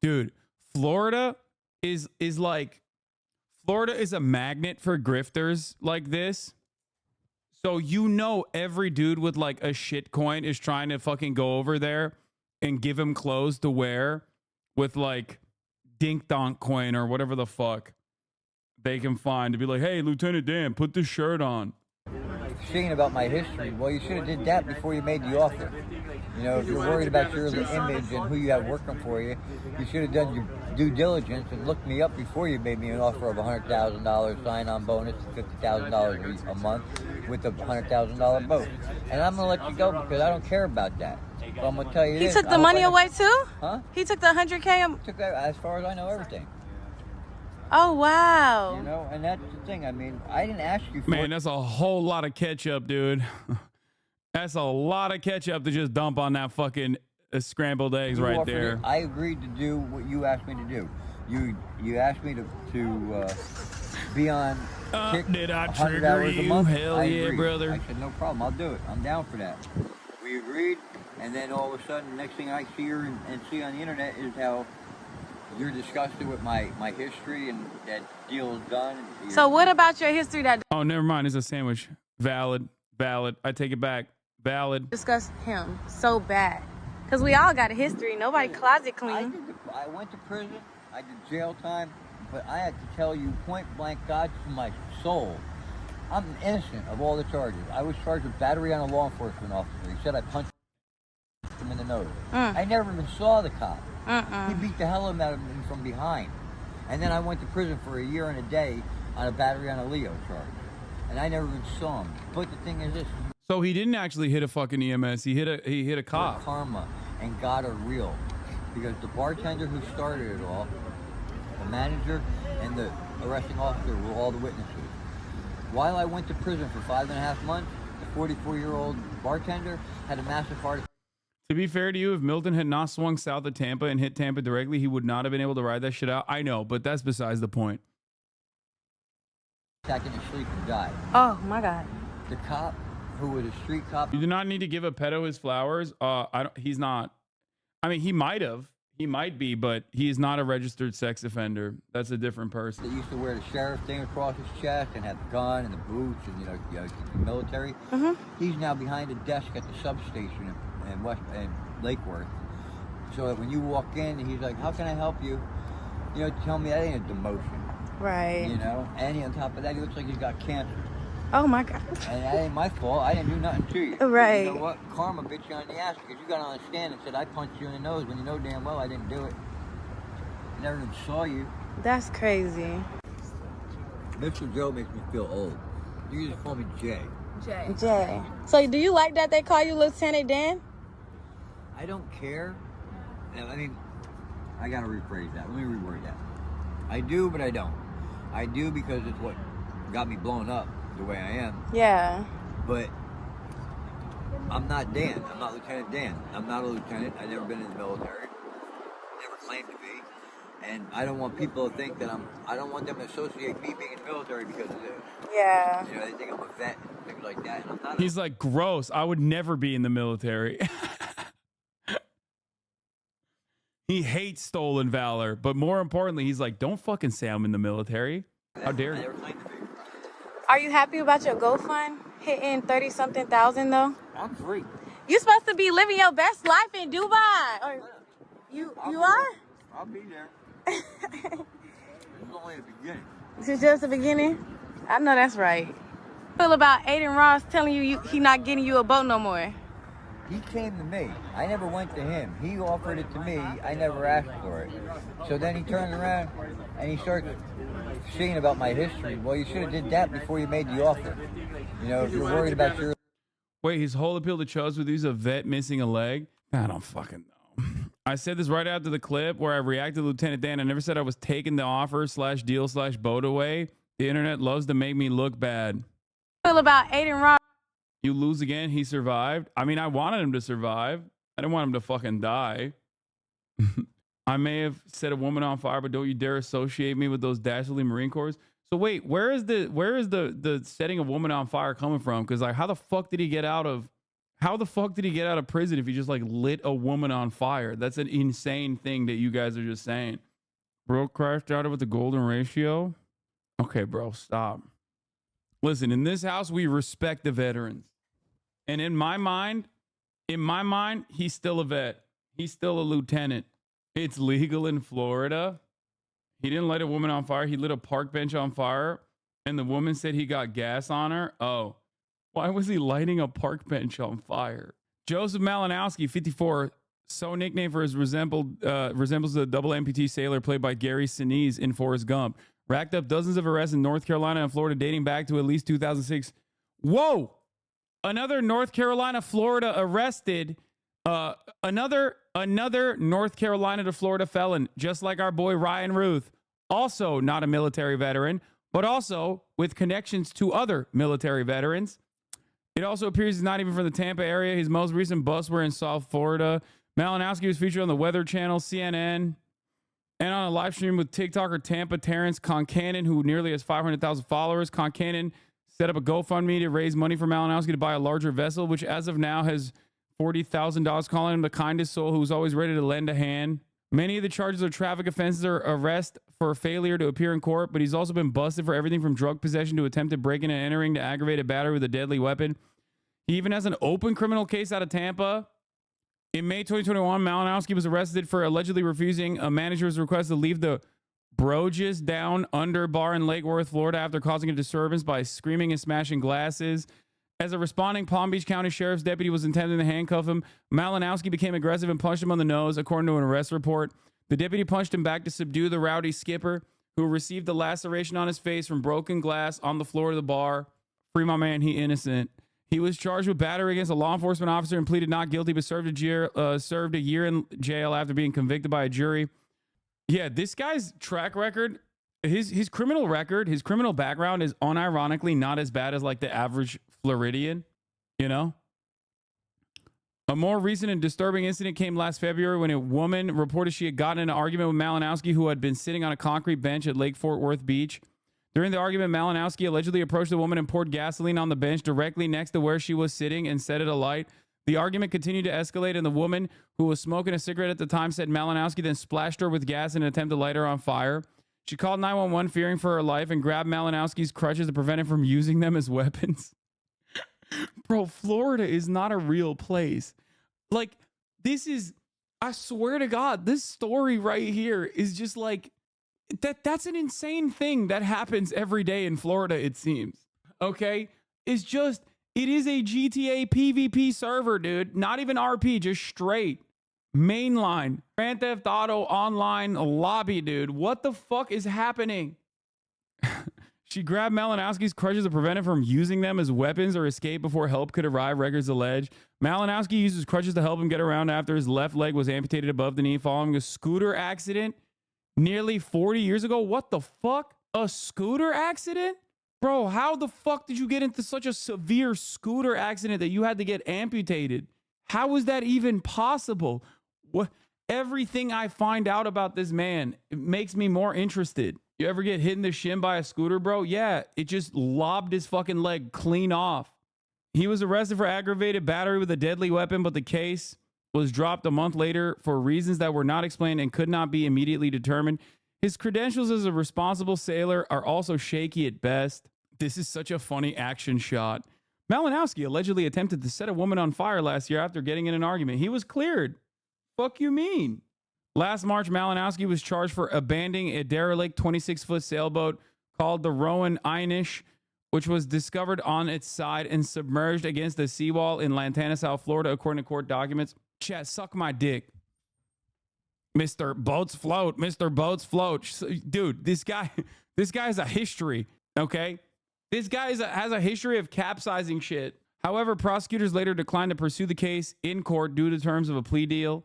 Dude, Florida is like Florida is a magnet for grifters like this. So you know every dude with like a shit coin is trying to fucking go over there and give him clothes to wear with like dink donk coin or whatever the fuck they can find to be like, hey, Lieutenant Dan, put this shirt on. Saying about my history, well, you should have did that before you made the offer. You know, if you're worried about your image and who you have working for you, you should have done your due diligence and looked me up before you made me an offer of $100,000 sign-on bonus to $50,000 a month with a $100,000 boat. And I'm gonna let you go because I don't care about that. But I'm gonna tell you this. He took the money away too? Huh? He took the $100K? Took that, as far as I know, everything. Oh, wow. You know, and that's the thing. I mean, I didn't ask you for Man, that's a whole lot of ketchup, dude. That's a lot of ketchup to just dump on that fucking scrambled eggs right there. I agreed to do what you asked me to do. You asked me to be on kick did I 100 trigger hours a you? month. Hell yeah, brother. I said, no problem. I'll do it. I'm down for that. We agreed, and then all of a sudden, the next thing I see her and see on the internet is how you're disgusted with my history and that deal is done. So what about your history that... Oh, never mind. It's a sandwich. Valid. I take it back. Valid. Discuss him so bad. Because we all got a history. Nobody closet clean. I went to prison. I did jail time. But I have to tell you, point blank, God to my soul, I'm innocent of all the charges. I was charged with battery on a law enforcement officer. He said I punched him in the nose. I never even saw the cop. He beat the hell out of me from behind. And then I went to prison for a year and a day on a battery on a Leo charge. And I never even saw him. But the thing is this. So he didn't actually hit a fucking EMS. He hit a cop. Karma and God are real. Because the bartender who started it all, the manager and the arresting officer were all the witnesses. While I went to prison for 5.5 months, the 44-year-old bartender had a massive heart attack. To be fair to you, if Milton had not swung south of Tampa and hit Tampa directly, he would not have been able to ride that shit out. I know, but that's besides the point. In his sleep and died. Oh, my God. The cop, who was a street cop... You do not need to give a pedo his flowers. He's not. I mean, he might be, but he's not a registered sex offender. That's a different person. They used to wear the sheriff thing across his chest and have the gun and the boots and, the military. He's now behind a desk at the substation in Lake Worth. So that when you walk in, he's like, how can I help you? Tell me that ain't a demotion. Right. And on top of that, he looks like he's got cancer. Oh, my God. And that ain't my fault. I didn't do nothing to you. Right. You know what? Karma bit you on the ass because you got on a stand and said, I punched you in the nose when you know damn well I didn't do it. I never even saw you. That's crazy. Mr. Joe makes me feel old. You can just call me Jay. Jay. So do you like that they call you Lieutenant Dan? I don't care. I mean, I gotta rephrase that. Let me reword that. I do, but I don't. I do because it's what got me blown up the way I am. Yeah. But I'm not Dan. I'm not Lieutenant Dan. I'm not a lieutenant. I've never been in the military. Never claimed to be. And I don't want people to think that I don't want them to associate me being in the military because of this. Yeah. They think I'm a vet and things like that. And I'm not. He's like, gross. I would never be in the military. He hates stolen valor, but more importantly, he's like, don't fucking say I'm in the military. How dare you? Are you happy about your GoFund hitting 30-something thousand though? I'm free. You supposed to be living your best life in Dubai. Or you are? I'll be there. This is only the beginning. This is just the beginning? I know that's right. Feel about Aiden Ross telling you he not getting you a boat no more. He came to me. I never went to him. He offered it to me. I never asked for it. So then he turns around and he starts saying about my history. Well, you should have did that before you made the offer. If you're worried about your... Wait, his whole appeal to chose with he's a vet missing a leg? I don't fucking know. I said this right after the clip where I reacted to Lieutenant Dan. I never said I was taking the offer/deal/boat away. The internet loves to make me look bad. Feel about Aiden Ross. You lose again, he survived. I mean, I wanted him to survive. I didn't want him to fucking die. I may have set a woman on fire, but don't you dare associate me with those dastardly Marine Corps. So wait, where is the setting a woman on fire coming from? Because like, how the fuck did he get out of How the fuck did he get out of prison if he just like lit a woman on fire? That's an insane thing that you guys are just saying. Bro crashed out with the golden ratio. Okay, bro, stop. Listen, in this house, we respect the veterans. And in my mind, he's still a vet. He's still a lieutenant. It's legal in Florida. He didn't light a woman on fire. He lit a park bench on fire. And the woman said he got gas on her. Oh, why was he lighting a park bench on fire? Joseph Malinowski, 54, so nicknamed for his resembles the double amputee sailor played by Gary Sinise in Forrest Gump. Racked up dozens of arrests in North Carolina and Florida dating back to at least 2006. Whoa! Another North Carolina, Florida arrested. Another North Carolina to Florida felon, just like our boy Ryan Ruth. Also not a military veteran, but also with connections to other military veterans. It also appears he's not even from the Tampa area. His most recent busts were in South Florida. Malinowski was featured on the Weather Channel, CNN, and on a live stream with TikToker Tampa Terrence Concannon, who nearly has 500,000 followers. Concannon set up a GoFundMe to raise money for Malinowski to buy a larger vessel, which as of now has $40,000, calling him the kindest soul who's always ready to lend a hand. Many of the charges of traffic offenses are arrest for failure to appear in court, but he's also been busted for everything from drug possession to attempted breaking and entering to aggravated battery with a deadly weapon. He even has an open criminal case out of Tampa. In May 2021, Malinowski was arrested for allegedly refusing a manager's request to leave the Broges Down Under bar in Lake Worth, Florida, after causing a disturbance by screaming and smashing glasses. As a responding Palm Beach County Sheriff's deputy was intending to handcuff him, Malinowski became aggressive and punched him on the nose, according to an arrest report. The deputy punched him back to subdue the rowdy skipper, who received a laceration on his face from broken glass on the floor of the bar. Free my man, he innocent. He was charged with battery against a law enforcement officer and pleaded not guilty, but served a year in jail after being convicted by a jury. Yeah, this guy's track record, his criminal record, his criminal background is unironically not as bad as like the average Floridian, you know? A more recent and disturbing incident came last February when a woman reported she had gotten in an argument with Malinowski, who had been sitting on a concrete bench at Lake Fort Worth Beach. During the argument, Malinowski allegedly approached the woman and poured gasoline on the bench directly next to where she was sitting and set it alight. The argument continued to escalate, and the woman, who was smoking a cigarette at the time, said Malinowski then splashed her with gas in an attempt to light her on fire. She called 911 fearing for her life and grabbed Malinowski's crutches to prevent him from using them as weapons. Bro, Florida is not a real place. Like, this is, I swear to God, this story right here is just like, that's an insane thing that happens every day in Florida, it seems. Okay? It's just, it is a GTA PvP server, dude. Not even RP, just straight. Mainline. Grand Theft Auto online lobby, dude. What the fuck is happening? She grabbed Malinowski's crutches to prevent him from using them as weapons or escape before help could arrive, records allege. Malinowski used his crutches to help him get around after his left leg was amputated above the knee following a scooter accident nearly 40 years ago. What the fuck? A scooter accident? Bro, how the fuck did you get into such a severe scooter accident that you had to get amputated? How is that even possible? What? Everything I find out about this man, it makes me more interested. You ever get hit in the shin by a scooter, bro? Yeah, it just lobbed his fucking leg clean off. He was arrested for aggravated battery with a deadly weapon, but the case was dropped a month later for reasons that were not explained and could not be immediately determined. His credentials as a responsible sailor are also shaky at best. This is such a funny action shot. Malinowski allegedly attempted to set a woman on fire last year after getting in an argument. He was cleared. Fuck you mean? Last March, Malinowski was charged for abandoning a derelict 26-foot sailboat called the Rowan Einish, which was discovered on its side and submerged against the seawall in Lantana, South Florida, according to court documents. Chat, suck my dick. Mr. Boats Float. Mr. Boats Float. Dude, this guy has a history, okay? This guy has a history of capsizing shit. However, prosecutors later declined to pursue the case in court due to terms of a plea deal.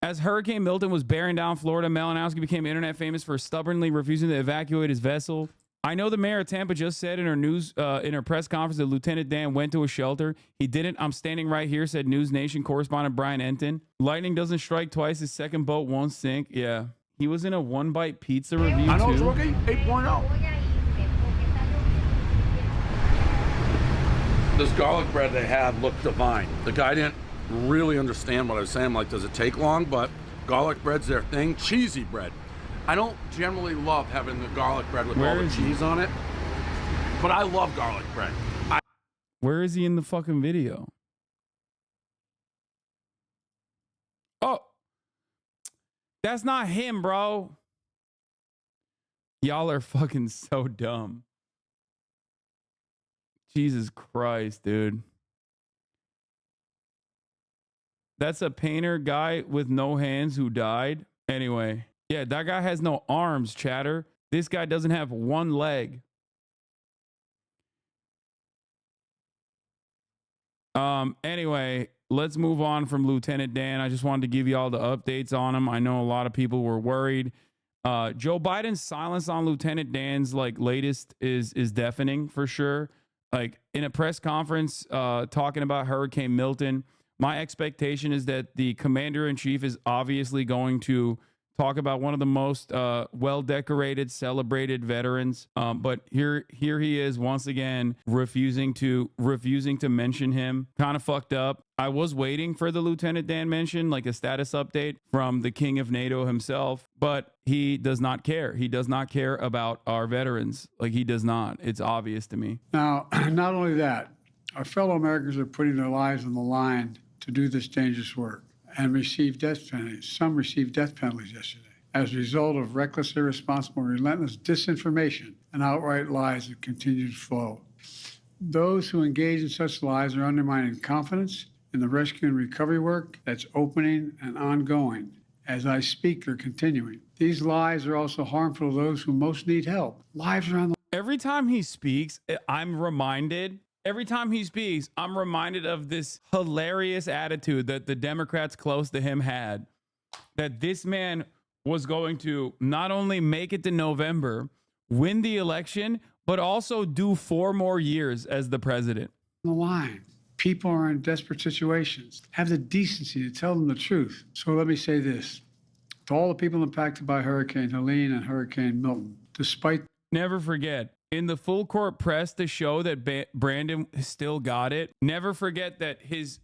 As Hurricane Milton was bearing down Florida, Malinowski became internet famous for stubbornly refusing to evacuate his vessel. I know the mayor of Tampa just said in her press conference that Lieutenant Dan went to a shelter. He didn't. I'm standing right here, said News Nation correspondent Brian Enton. Lightning doesn't strike twice. His second boat won't sink. Yeah. He was in a One Bite Pizza review, too. I know it's rookie, 8.0. This garlic bread they had looked divine. The guy didn't really understand what I was saying. I'm like, does it take long? But garlic bread's their thing. Cheesy bread. I don't generally love having the garlic bread with all the cheese on it, but I love garlic bread. Where is he in the fucking video? Oh, that's not him, bro. Y'all are fucking so dumb. Jesus Christ, dude. That's a painter guy with no hands who died. Anyway, yeah, that guy has no arms, chatter. This guy doesn't have one leg. Anyway, let's move on from Lieutenant Dan. I just wanted to give you all the updates on him. I know a lot of people were worried. Joe Biden's silence on Lieutenant Dan's latest is deafening for sure. Like in a press conference talking about Hurricane Milton, my expectation is that the commander-in-chief is obviously going to talk about one of the most well-decorated, celebrated veterans. But here he is once again refusing to mention him. Kind of fucked up. I was waiting for the Lieutenant Dan mention, like a status update from the king of NATO himself, but he does not care. He does not care about our veterans. Like he does not. It's obvious to me. Now, not only that, our fellow Americans are putting their lives on the line to do this dangerous work and receive death penalties. Some received death penalties yesterday as a result of reckless, irresponsible, relentless disinformation and outright lies that continue to flow. Those who engage in such lies are undermining confidence in the rescue and recovery work that's opening and ongoing. As I speak, they're continuing. These lies are also harmful to those who most need help. Lives are on the Every time he speaks, I'm reminded of this hilarious attitude that the Democrats close to him had, that this man was going to not only make it to November, win the election, but also do 4 more years as the president. line. People are in desperate situations. Have the decency to tell them the truth. So let me say this. To all the people impacted by Hurricane Helene and Hurricane Milton, despite... Never forget, in the full court press to show that Brandon still got it, never forget that his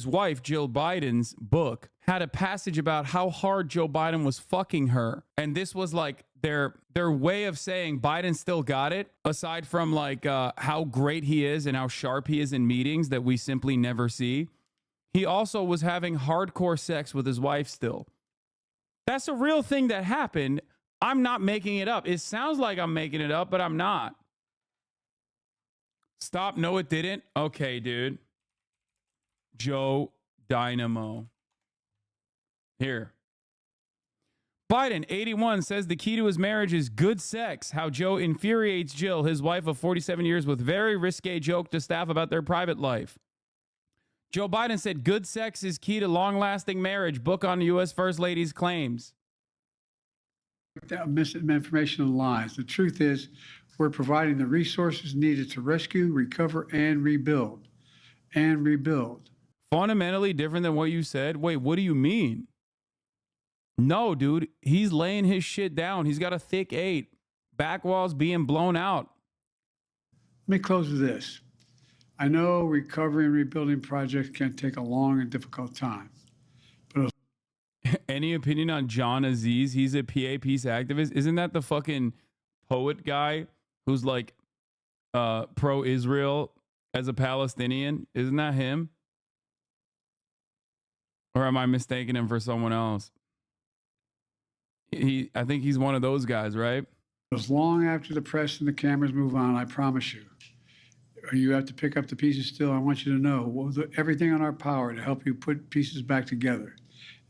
wife, Jill Biden's book, had a passage about how hard Joe Biden was fucking her. And this was like their way of saying Biden still got it, aside from how great he is and how sharp he is in meetings that we simply never see. He also was having hardcore sex with his wife still. That's a real thing that happened. I'm not making it up. It sounds like I'm making it up, but I'm not. Stop. No, it didn't. Okay, dude. Joe Dynamo. Here. Biden, 81, says the key to his marriage is good sex. How Joe infuriates Jill, his wife of 47 years, with very risque joke to staff about their private life. Joe Biden said good sex is key to long-lasting marriage. Book on U.S. First Lady's claims. misinformation and lies. The truth is, we're providing the resources needed to rescue, recover, and rebuild. And rebuild. Fundamentally different than what you said? Wait, what do you mean? No, dude, he's laying his shit down. He's got a thick 8. Back walls being blown out. Let me close with this. I know recovery and rebuilding projects can take a long and difficult time. Any opinion on John Aziz? He's a PA peace activist. Isn't that the fucking poet guy who's like pro-Israel as a Palestinian? Isn't that him? Or am I mistaking him for someone else? I think he's one of those guys, right? As long after the press and the cameras move on, I promise you, you have to pick up the pieces still. I want you to know we'll do everything in our power to help you put pieces back together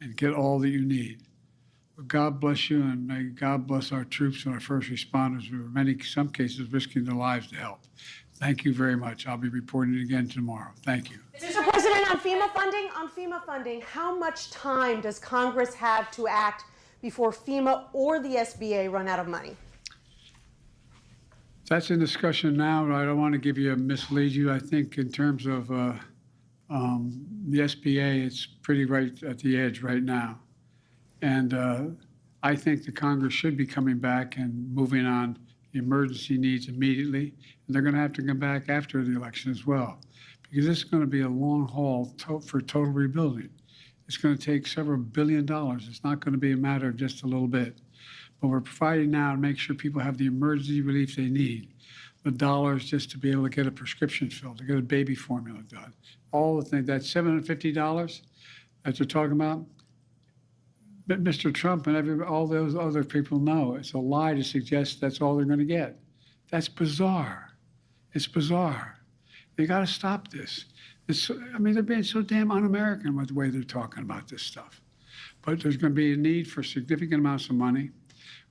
and get all that you need. But God bless you, and may God bless our troops and our first responders who are some cases risking their lives to help. Thank you very much. I'll be reporting again tomorrow. Thank you. Mr. President, on FEMA funding, how much time does Congress have to act before FEMA or the SBA run out of money? That's in discussion now, but I don't want to mislead you. I think in terms of the SBA, it's pretty right at the edge right now. And I think the Congress should be coming back and moving on the emergency needs immediately, and they're going to have to come back after the election as well, because this is going to be a long haul for total rebuilding. It's going to take several $1 billion. It's not going to be a matter of just a little bit. But we're providing now to make sure people have the emergency relief they need. The dollars just to be able to get a prescription filled, to get a baby formula done. All the things, that $750 that they're talking about, Mr. Trump and all those other people know it's a lie to suggest that's all they're going to get. That's bizarre. It's bizarre. They got to stop this. They're being so damn un-American with the way they're talking about this stuff. But there's going to be a need for significant amounts of money.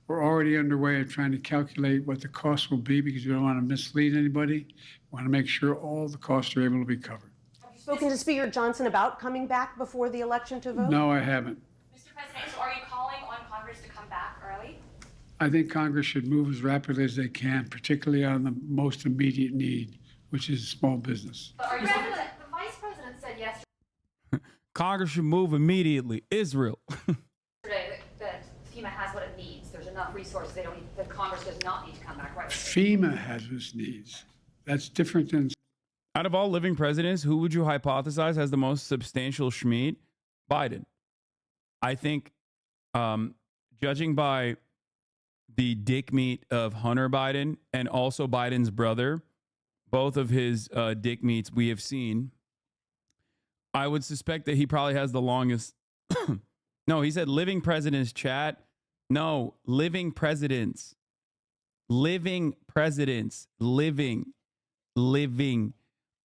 We're already underway of trying to calculate what the cost will be because we don't want to mislead anybody. We want to make sure all the costs are able to be covered. Have you spoken to Speaker Johnson about coming back before the election to vote? No, I haven't. Mr. President, so are you calling on Congress to come back early? I think Congress should move as rapidly as they can, particularly on the most immediate need, which is small business. But are you the Vice President said yesterday Congress should move immediately. Israel. that FEMA has what it needs. There's enough resources. That Congress does not need to come back right. FEMA has its needs. That's different than. Out of all living presidents, who would you hypothesize has the most substantial schmeat? Biden. I think, judging by the dick meat of Hunter Biden and also Biden's brother, both of his dick meats we have seen, I would suspect that he probably has the longest. No, he said living presidents, chat. No, living presidents. Living presidents. Living.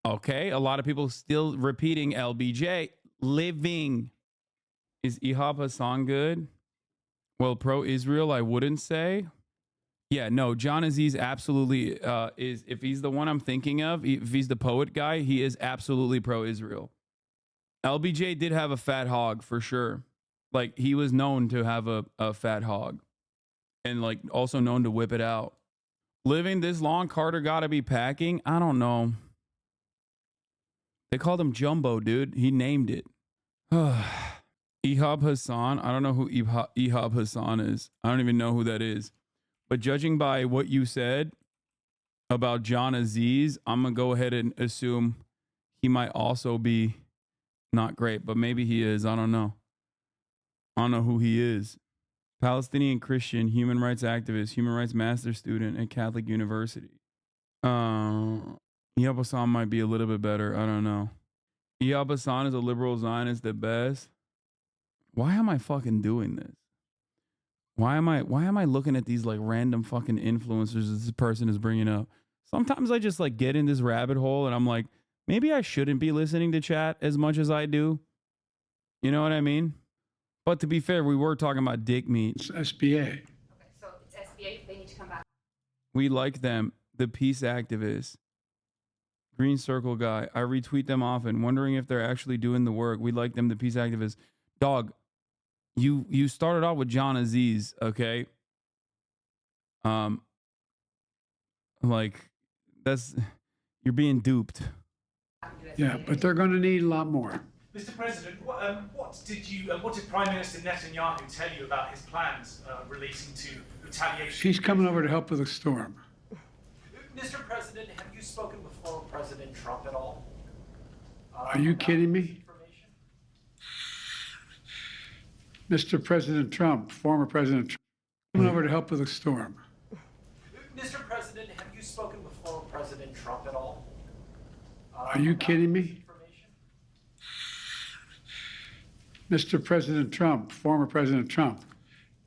Okay, a lot of people still repeating LBJ. Living. Is Ihab Hassan good? Well, pro-Israel, I wouldn't say. Yeah, no, John Aziz absolutely is. If he's the one I'm thinking of, if he's the poet guy, he is absolutely pro-Israel. LBJ did have a fat hog for sure. Like, he was known to have a fat hog. And, like, also known to whip it out. Living this long, Carter gotta be packing? I don't know. They called him Jumbo, dude. He named it. Ihab Hassan. I don't know who Ihab Hassan is. I don't even know who that is. But judging by what you said about John Aziz, I'm going to go ahead and assume he might also be not great. But maybe he is. I don't know. I don't know who he is. Palestinian Christian, human rights activist, human rights master student at Catholic University. Ihab Hassan might be a little bit better. I don't know. Ihab Hassan is a liberal Zionist at best. Why am I fucking doing this? Why am I looking at these like random fucking influencers this person is bringing up? Sometimes I just like get in this rabbit hole and I'm like, maybe I shouldn't be listening to chat as much as I do. You know what I mean? But to be fair, we were talking about dick meat. It's SBA. Okay, so it's SBA. They need to come back. We like them. The peace activists. Green Circle guy. I retweet them often, wondering if they're actually doing the work. We like them. The peace activists. Dog, you started off with John Aziz, okay? Like, you're being duped. Yeah, but they're going to need a lot more. Mr. President, what did Prime Minister Netanyahu tell you about his plans relating to retaliation? He's coming over to help with a storm. Mr. President, have you spoken with former President Trump at all? Are you kidding me? Mr. President Trump, former President Trump, coming over to help with a storm. Mr. President, have you spoken with former President Trump at all? Are you kidding me? Mr. President Trump, former President Trump,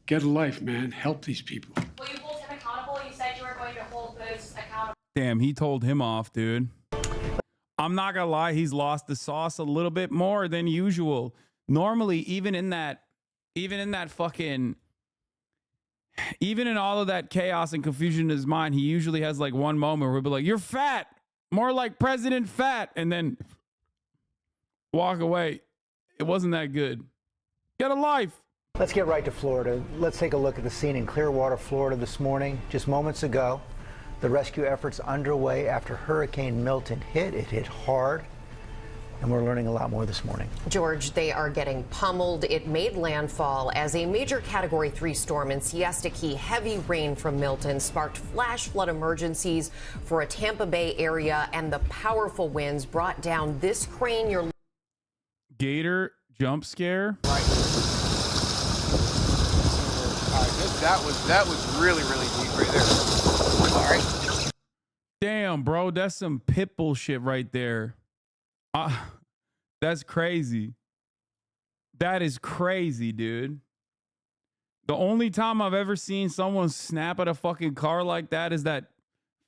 get a life, man. Help these people. Will you hold him accountable? You said you were going to hold those accountable. Damn, he told him off, dude. I'm not gonna lie, he's lost the sauce a little bit more than usual. Normally, even in all of that chaos and confusion in his mind, he usually has like one moment where he'll be like, "You're fat," more like President Fat, and then walk away. It wasn't that good. Get a life. Let's get right to Florida. Let's take a look at the scene in Clearwater, Florida this morning. Just moments ago, the rescue efforts underway after Hurricane Milton hit. It hit hard. and we're learning a lot more this morning. George, they are getting pummeled. It made landfall as a major Category 3 storm in Siesta Key. Heavy rain from Milton sparked flash flood emergencies for a Tampa Bay area, and the powerful winds brought down this crane. Your Gator jump scare. That was really deep right there. Sorry. Damn, bro, that's some pit bull shit right there. That's crazy. That is crazy, dude. The only time I've ever seen someone snap at a fucking car like that is that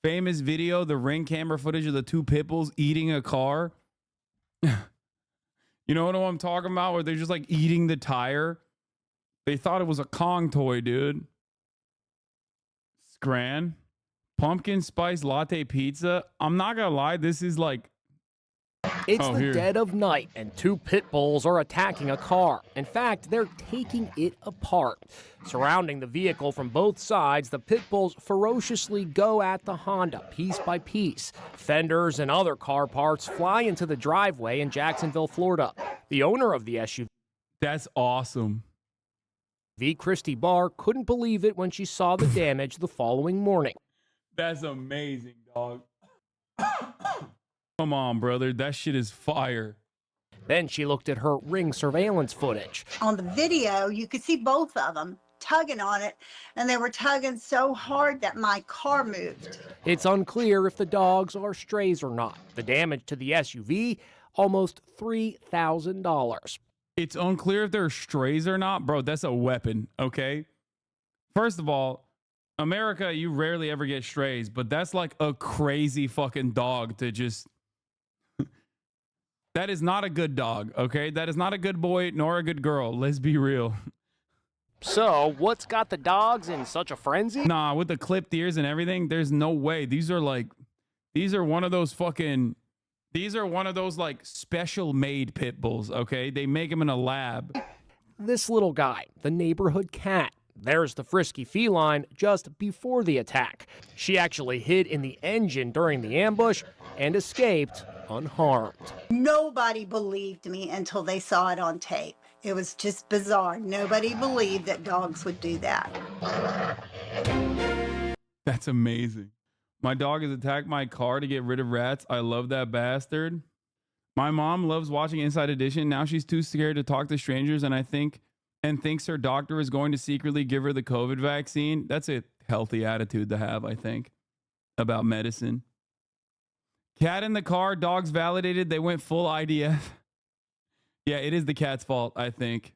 famous video, the Ring camera footage of the two pit bulls eating a car. You know what I'm talking about? Where they're just like eating the tire. They thought it was a Kong toy, dude. Scran. Pumpkin spice latte pizza. I'm not gonna lie, this is like... It's the dead of night, and two pit bulls are attacking a car. In fact, they're taking it apart. Surrounding the vehicle from both sides, the pit bulls ferociously go at the Honda, piece by piece. Fenders and other car parts fly into the driveway in Jacksonville, Florida. The owner of the SUV... That's awesome. Christy Barr couldn't believe it when she saw the damage the following morning. That's amazing, dog. Come on, brother. That shit is fire. Then she looked at her Ring surveillance footage. On the video, you could see both of them tugging on it, and they were tugging so hard that my car moved. It's unclear if the dogs are strays or not. The damage to the SUV, almost $3,000. It's unclear if they're strays or not. Bro, that's a weapon, okay? First of all, America, you rarely ever get strays, but that's like a crazy fucking dog to just... That is not a good dog, okay? That is not a good boy nor a good girl. Let's be real. So, what's got the dogs in such a frenzy? Nah, with the clipped ears and everything, there's no way. These are one of those like special made pit bulls, okay? They make them in a lab. This little guy, the neighborhood cat. There's the frisky feline just before the attack. She actually hid in the engine during the ambush and escaped unharmed. Nobody believed me until they saw it on tape. It was just bizarre. Nobody believed that dogs would do that. That's amazing. My dog has attacked my car to get rid of rats. I love that bastard. My mom loves watching Inside Edition. Now she's too scared to talk to strangers, and thinks her doctor is going to secretly give her the COVID vaccine. That's a healthy attitude to have, I think, about medicine. Cat in the car, dogs validated. They went full IDF. Yeah, it is the cat's fault, I think.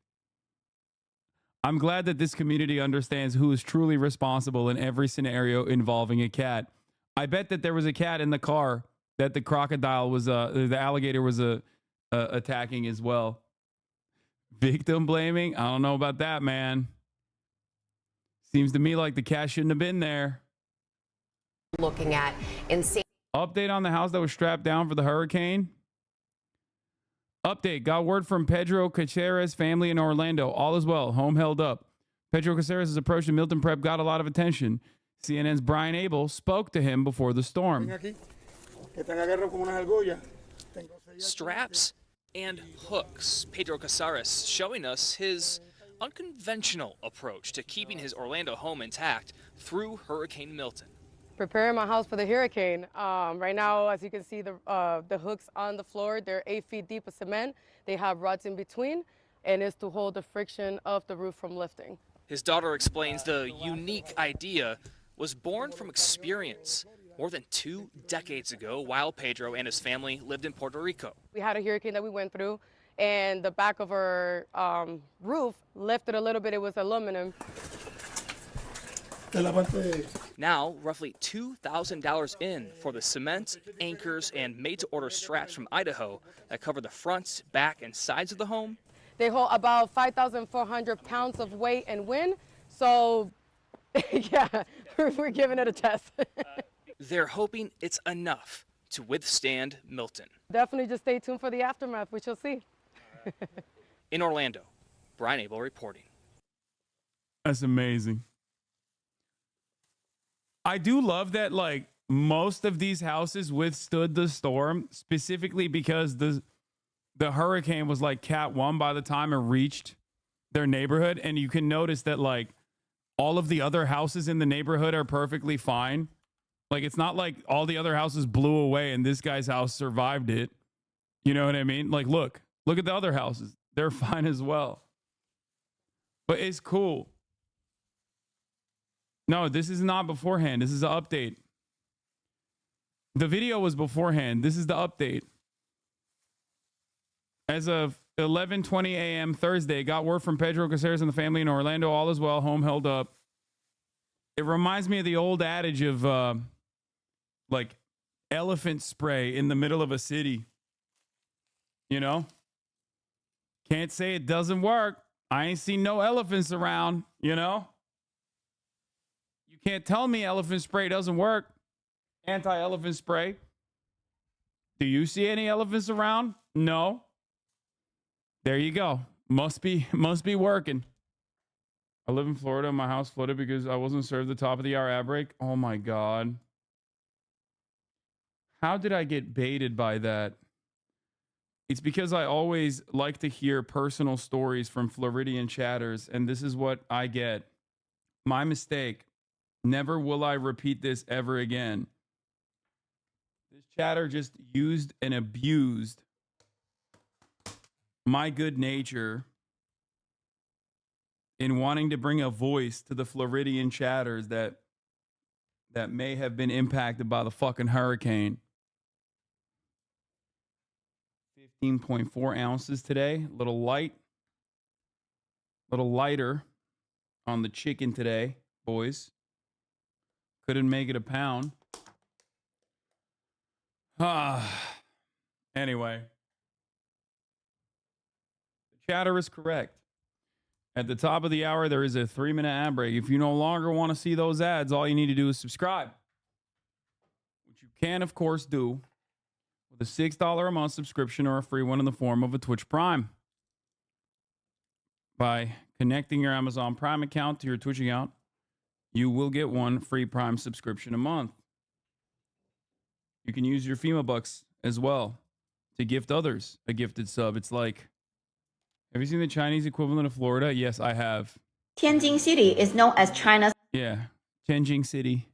I'm glad that this community understands who is truly responsible in every scenario involving a cat. I bet that there was a cat in the car that the crocodile was, the alligator was attacking as well. Victim blaming? I don't know about that, man. Seems to me like the cat shouldn't have been there. Looking at insane. Update on the house that was strapped down for the hurricane. Update. Got word from Pedro Caceres' family in Orlando. All is well. Home held up. Pedro Caceres' approach to Milton Prep got a lot of attention. CNN's Brian Abel spoke to him before the storm. Straps and hooks. Pedro Caceres showing us his unconventional approach to keeping his Orlando home intact through Hurricane Milton. Preparing my house for the hurricane. Right now, as you can see, the hooks on the floor, they're 8 feet deep of cement. They have rods in between, and it's to hold the friction of the roof from lifting. His daughter explains the unique idea was born from experience more than 2 decades ago while Pedro and his family lived in Puerto Rico. We had a hurricane that we went through, and the back of our roof lifted a little bit. It was aluminum. Now, roughly $2,000 in for the cement, anchors, and made-to-order straps from Idaho that cover the front, back, and sides of the home. They hold about 5,400 pounds of weight and wind, so yeah, we're giving it a test. They're hoping it's enough to withstand Milton. Definitely just stay tuned for the aftermath, which you'll see. In Orlando, Brian Abel reporting. That's amazing. I do love that, like, most of these houses withstood the storm, specifically because the hurricane was like Cat 1 by the time it reached their neighborhood. And you can notice that like all of the other houses in the neighborhood are perfectly fine. Like it's not like all the other houses blew away and this guy's house survived it. You know what I mean? Like, look at the other houses. They're fine as well. But it's cool. No, this is not beforehand. This is an update. The video was beforehand. This is the update. As of 11:20 a.m. Thursday, got word from Pedro Caceres and the family in Orlando. All is well. Home held up. It reminds me of the old adage of like elephant spray in the middle of a city. You know? Can't say it doesn't work. I ain't seen no elephants around, you know? You can't tell me elephant spray doesn't work. Anti-elephant spray. Do you see any elephants around? No. There you go. Must be working. I live in Florida. My house flooded because I wasn't served the top of the hour ad break. Oh my God. How did I get baited by that? It's because I always like to hear personal stories from Floridian chatters, and this is what I get. My mistake. Never will I repeat this ever again. This chatter just used and abused my good nature in wanting to bring a voice to the Floridian chatters that may have been impacted by the fucking hurricane. 15.4 ounces today. A little lighter on the chicken today, boys. Couldn't make it a pound. Anyway. The chatter is correct. At the top of the hour, there is a 3-minute ad break. If you no longer want to see those ads, all you need to do is subscribe. Which you can, of course, do with a $6 a month subscription or a free one in the form of a Twitch Prime. By connecting your Amazon Prime account to your Twitch account, you will get one free Prime subscription a month. You can use your FEMA bucks as well to gift others a gifted sub. It's like, have you seen the Chinese equivalent of Florida? Yes, I have. Tianjin City is known as China's Tianjin City.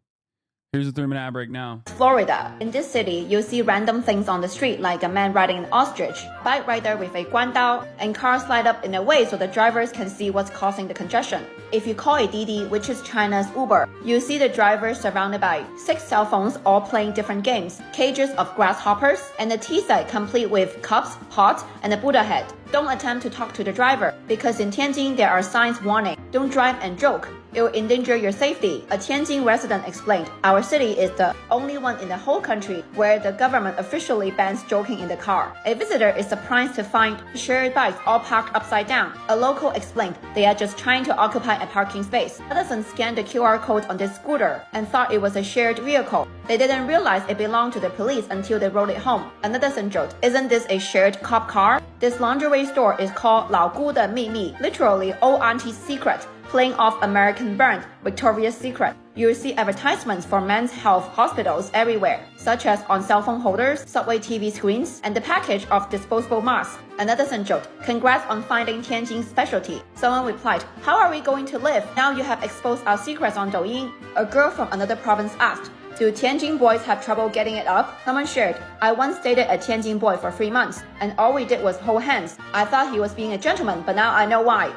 Here's a 3-minute ad break now. Florida. In this city, you'll see random things on the street like a man riding an ostrich, bike rider with a guandao, and cars slide up in a way so the drivers can see what's causing the congestion. If you call a Didi, which is China's Uber, you'll see the driver surrounded by 6 cell phones all playing different games, cages of grasshoppers, and a tea set complete with cups, pot, and a Buddha head. Don't attempt to talk to the driver, because in Tianjin there are signs warning, don't drive and joke. It will endanger your safety. A Tianjin resident explained, our city is the only one in the whole country where the government officially bans joking in the car. A visitor is surprised to find shared bikes all parked upside down. A local explained they are just trying to occupy a parking space. Citizens scanned the QR code on this scooter and thought it was a shared vehicle. They didn't realize it belonged to the police until they rode it home. Another joked, isn't this a shared cop car? This lingerie store is called 老姑的秘密, literally old auntie's secret, playing off American brand Victoria's Secret. You'll see advertisements for men's health hospitals everywhere, such as on cell phone holders, subway TV screens, and the package of disposable masks. Another joked, congrats on finding Tianjin's specialty. Someone replied, how are we going to live now you have exposed our secrets on Douyin? A girl from another province asked, do Tianjin boys have trouble getting it up? Someone shared, I once dated a Tianjin boy for 3 months, and all we did was hold hands. I thought he was being a gentleman, but now I know why.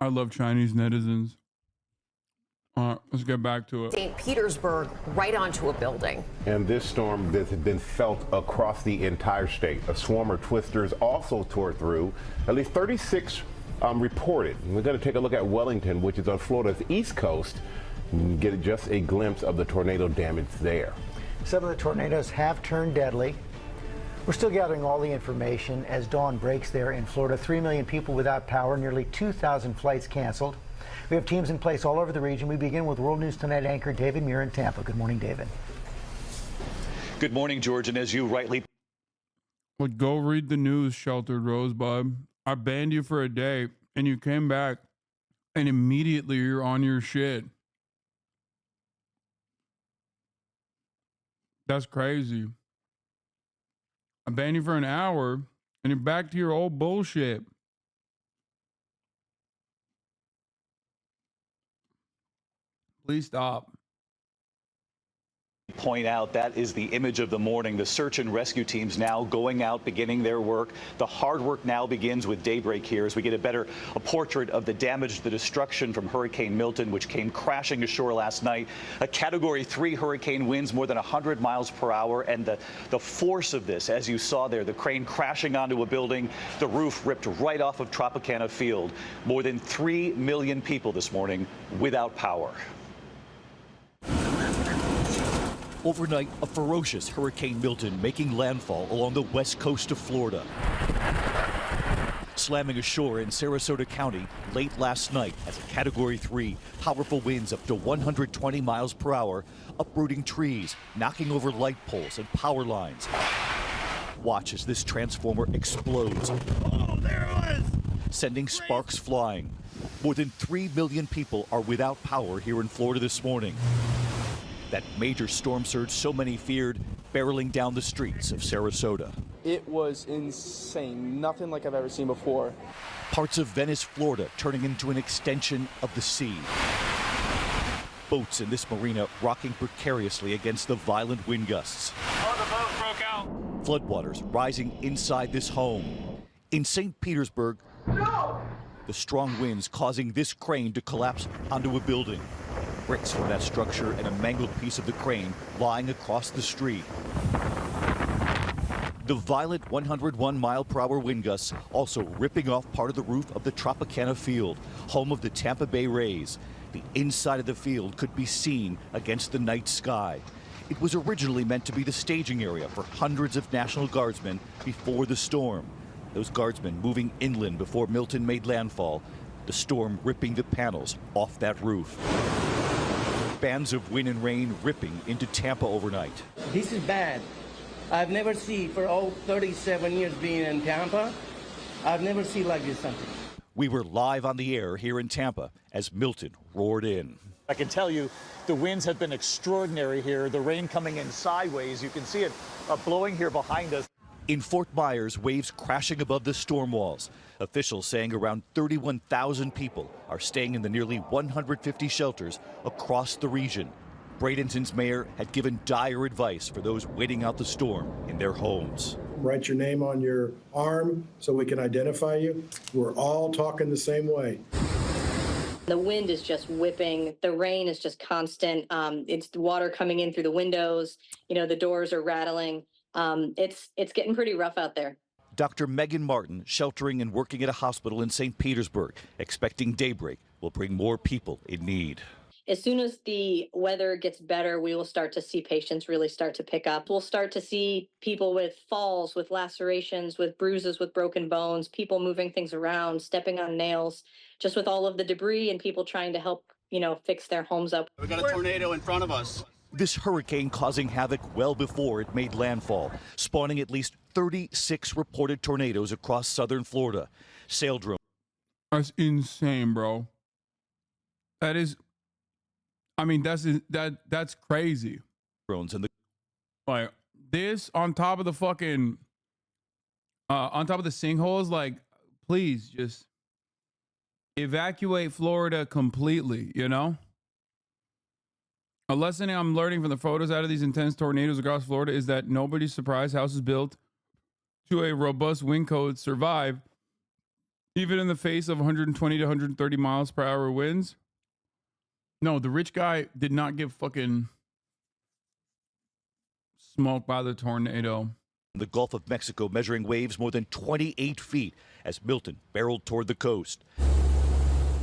I love Chinese netizens. All right, let's get back to it. St. Petersburg, right onto a building. And this storm that has been felt across the entire state. A swarm of twisters also tore through. At least 36 reported. We're going to take a look at Wellington, which is on Florida's east coast, and get just a glimpse of the tornado damage there. Some of the tornadoes have turned deadly. We're still gathering all the information as dawn breaks there in Florida. 3 million people without power, nearly 2,000 flights canceled. We have teams in place all over the region. We begin with World News Tonight anchor David Muir in Tampa. Good morning, David. Good morning, George. And as you rightly... Well, go read the news, Sheltered Rosebud. I banned you for a day, and you came back, and immediately you're on your shit. That's crazy. I banned you for an hour, And you're back to your old bullshit. Please stop. Point out that is the image of the morning. The search and rescue teams now going out, beginning their work. The hard work now begins with daybreak here as we get a portrait of the damage, the destruction from Hurricane Milton, which came crashing ashore last night. A Category 3 hurricane winds more than 100 miles per hour, and the force of this, as you saw there, the crane crashing onto a building, the roof ripped right off of Tropicana Field. More than 3 million people this morning without power. Overnight, a ferocious Hurricane Milton making landfall along the west coast of Florida. Slamming ashore in Sarasota County late last night as a Category 3, powerful winds up to 120 miles per hour, uprooting trees, knocking over light poles and power lines. Watch as this transformer explodes. Oh, there it was! Sending sparks flying. More than 3 million people are without power here in Florida this morning. That major storm surge so many feared barreling down the streets of Sarasota. It was insane. Nothing like I've ever seen before. Parts of Venice, Florida, turning into an extension of the sea. Boats in this marina rocking precariously against the violent wind gusts. Oh, the boat broke out. Floodwaters rising inside this home. In St. Petersburg, the strong winds causing this crane to collapse onto a building. Bricks from that structure and a mangled piece of the crane lying across the street. The violent 101 mile per hour wind gusts also ripping off part of the roof of the Tropicana Field, home of the Tampa Bay Rays. The inside of the field could be seen against the night sky. It was originally meant to be the staging area for hundreds of National Guardsmen before the storm. Those guardsmen moving inland before Milton made landfall, the storm ripping the panels off that roof. Bands of wind and rain ripping into Tampa overnight. This is bad. I've never seen, for all 37 years being in Tampa, I've never seen like this something. We were live on the air here in Tampa as Milton roared in. I can tell you the winds have been extraordinary here. The rain coming in sideways. You can see it blowing here behind us. In Fort Myers, waves crashing above the storm walls. Officials saying around 31,000 people are staying in the nearly 150 shelters across the region. Bradenton's mayor had given dire advice for those waiting out the storm in their homes. Write your name on your arm so we can identify you. We're all talking the same way. The wind is just whipping. The rain is just constant. It's the water coming in through the windows. You know, the doors are rattling. It's getting pretty rough out there. Dr. Megan Martin, sheltering and working at a hospital in St. Petersburg, expecting daybreak will bring more people in need. As soon as the weather gets better, we will start to see patients really start to pick up. We'll start to see people with falls, with lacerations, with bruises, with broken bones, people moving things around, stepping on nails, just with all of the debris and people trying to help, fix their homes up. We got a tornado in front of us. This hurricane causing havoc well before it made landfall, spawning at least 36 reported tornadoes across southern Florida. Sail drones. That's insane, bro. That's crazy. Drones and the like this on top of the fucking on top of the sinkholes, like, please just evacuate Florida completely, A lesson I'm learning from the photos out of these intense tornadoes across Florida is that nobody's surprised houses built to a robust wind code survive, even in the face of 120 to 130 miles per hour winds. No, the rich guy did not get fucking smoked by the tornado. The Gulf of Mexico measuring waves more than 28 feet as Milton barreled toward the coast.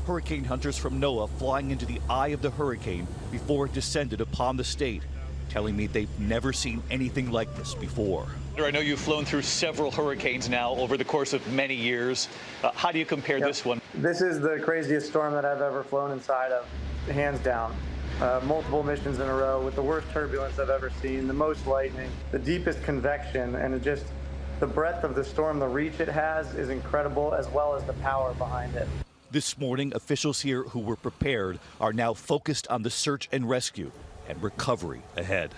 Hurricane hunters from NOAA flying into the eye of the hurricane before it descended upon the state, telling me they've never seen anything like this before. I know you've flown through several hurricanes now over the course of many years. How do you compare this one? This is the craziest storm that I've ever flown inside of, hands down. Multiple missions in a row with the worst turbulence I've ever seen, the most lightning, the deepest convection, and the breadth of the storm, the reach it has is incredible, as well as the power behind it. This morning, officials here who were prepared are now focused on the search and rescue and recovery ahead.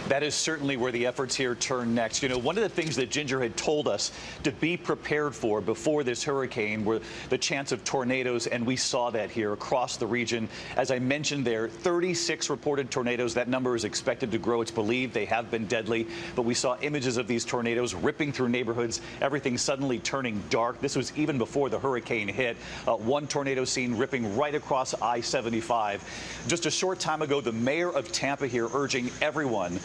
That is certainly where the efforts here turn next. You know, one of the things that Ginger had told us to be prepared for before this hurricane were the chance of tornadoes, and we saw that here across the region. As I mentioned there, 36 reported tornadoes. That number is expected to grow. It's believed they have been deadly, but we saw images of these tornadoes ripping through neighborhoods, everything suddenly turning dark. This was even before the hurricane hit. One tornado scene ripping right across I-75. Just a short time ago, the mayor of Tampa here urging everyone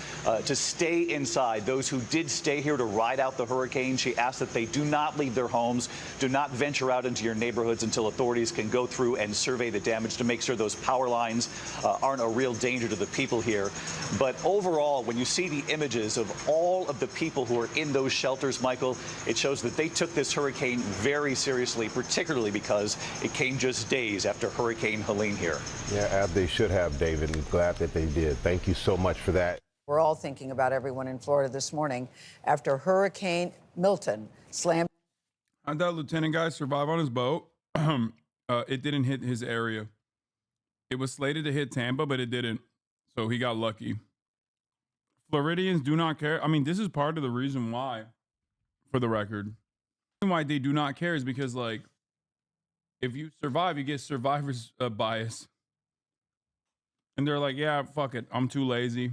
to stay inside. Those who did stay here to ride out the hurricane, she asked that they do not leave their homes, do not venture out into your neighborhoods until authorities can go through and survey the damage to make sure those power lines aren't a real danger to the people here. But overall, when you see the images of all of the people who are in those shelters, Michael, it shows that they took this hurricane very seriously, particularly because it came just days after Hurricane Helene here. Yeah, they should have, David, and glad that they did. Thank you so much for that. We're all thinking about everyone in Florida this morning after Hurricane Milton slammed. How'd that lieutenant guy survive on his boat? It didn't hit his area. It was slated to hit Tampa, but it didn't. So he got lucky. Floridians do not care. I mean, this is part of the reason why, for the record, why they do not care is because, like, if you survive, you get survivor's bias. And they're like, yeah, fuck it. I'm too lazy.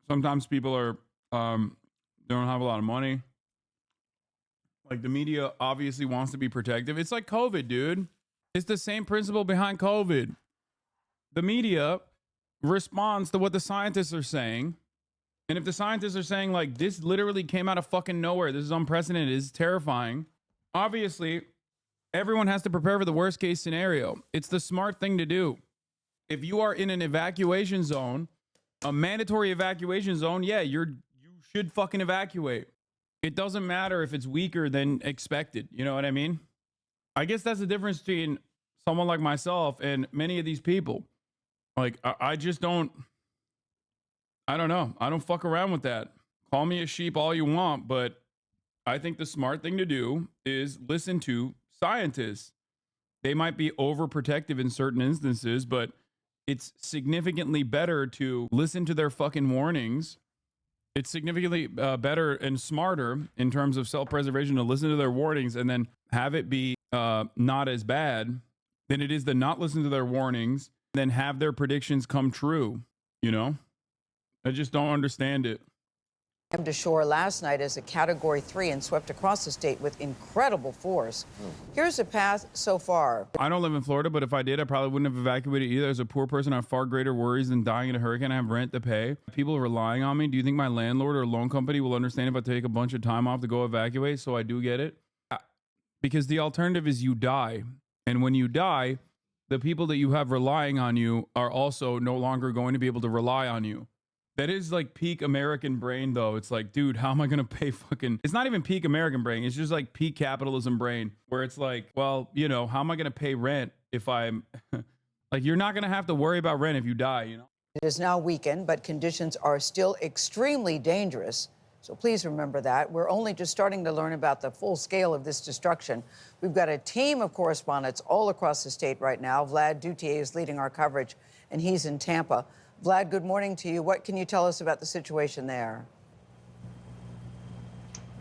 Sometimes people are, they don't have a lot of money. Like, the media obviously wants to be protective. It's like COVID, dude. It's the same principle behind COVID. The media responds to what the scientists are saying. And if the scientists are saying, like, this literally came out of fucking nowhere, this is unprecedented, this is terrifying, obviously, everyone has to prepare for the worst case scenario. It's the smart thing to do. If you are in an evacuation zone, a mandatory evacuation zone, yeah, you should fucking evacuate. It doesn't matter if it's weaker than expected. You know what I mean? I guess that's the difference between someone like myself and many of these people. Like, I just don't, I don't know. I don't fuck around with that. Call me a sheep all you want, but I think the smart thing to do is listen to scientists. They might be overprotective in certain instances, but it's significantly better to listen to their fucking warnings. It's significantly better and smarter in terms of self-preservation to listen to their warnings and then have it be not as bad than it is to not listen to their warnings, then have their predictions come true. You know? I just don't understand it. To shore last night as a Category 3 and swept across the state with incredible force. Here's the path so far. I don't live in Florida, but if I did, I probably wouldn't have evacuated either. As a poor person, I have far greater worries than dying in a hurricane. I have rent to pay. People are relying on me. Do you think my landlord or loan company will understand if I take a bunch of time off to go evacuate so I do get it? Because the alternative is you die. And when you die, the people that you have relying on you are also no longer going to be able to rely on you. That is like peak American brain, though. It's like, dude, how am I going to pay fucking... It's not even peak American brain. It's just like peak capitalism brain, where it's like, well, you know, how am I going to pay rent if I'm... like, you're not going to have to worry about rent if you die, you know? It is now weakened, but conditions are still extremely dangerous. So please remember that. We're only just starting to learn about the full scale of this destruction. We've got a team of correspondents all across the state right now. Vlad Dutier is leading our coverage, and he's in Tampa. Vlad, good morning to you. What can you tell us about the situation there?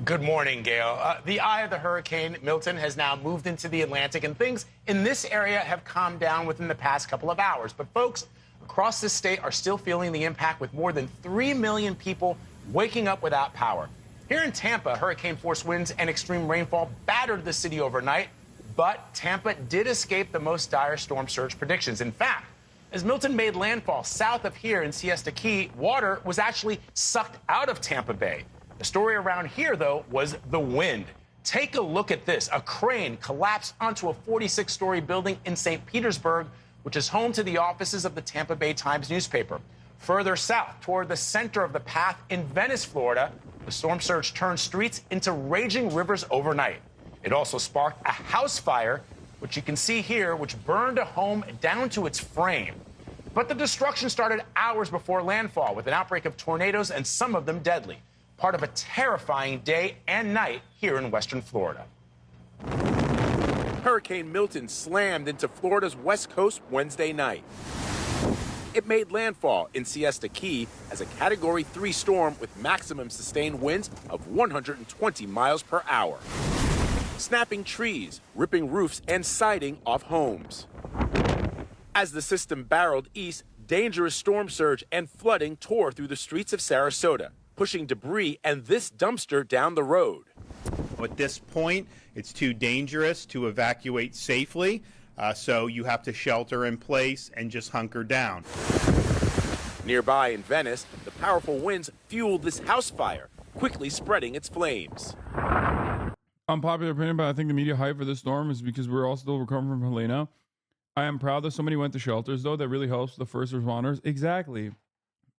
Good morning, Gail. The eye of the hurricane, Milton, has now moved into the Atlantic, and things in this area have calmed down within the past couple of hours. But folks across the state are still feeling the impact, with more than 3 million people waking up without power. Here in Tampa, hurricane-force winds and extreme rainfall battered the city overnight, but Tampa did escape the most dire storm surge predictions. In fact, as Milton made landfall south of here in Siesta Key, water was actually sucked out of Tampa Bay. The story around here, though, was the wind. Take a look at this. A crane collapsed onto a 46-story building in St. Petersburg, which is home to the offices of the Tampa Bay Times newspaper. Further south, toward the center of the path in Venice, Florida, the storm surge turned streets into raging rivers overnight. It also sparked a house fire, which you can see here, which burned a home down to its frame. But the destruction started hours before landfall, with an outbreak of tornadoes and some of them deadly. Part of a terrifying day and night here in western Florida. Hurricane Milton slammed into Florida's west coast Wednesday night. It made landfall in Siesta Key as a Category 3 storm with maximum sustained winds of 120 miles per hour, snapping trees, ripping roofs, and siding off homes. As the system barreled east, dangerous storm surge and flooding tore through the streets of Sarasota, pushing debris and this dumpster down the road. At this point, it's too dangerous to evacuate safely, so you have to shelter in place and just hunker down. Nearby in Venice, the powerful winds fueled this house fire, quickly spreading its flames. Unpopular opinion, but I think the media hype for this storm is because we're all still recovering from Helena. I am proud that so many went to shelters, though. That really helps the first responders. Exactly.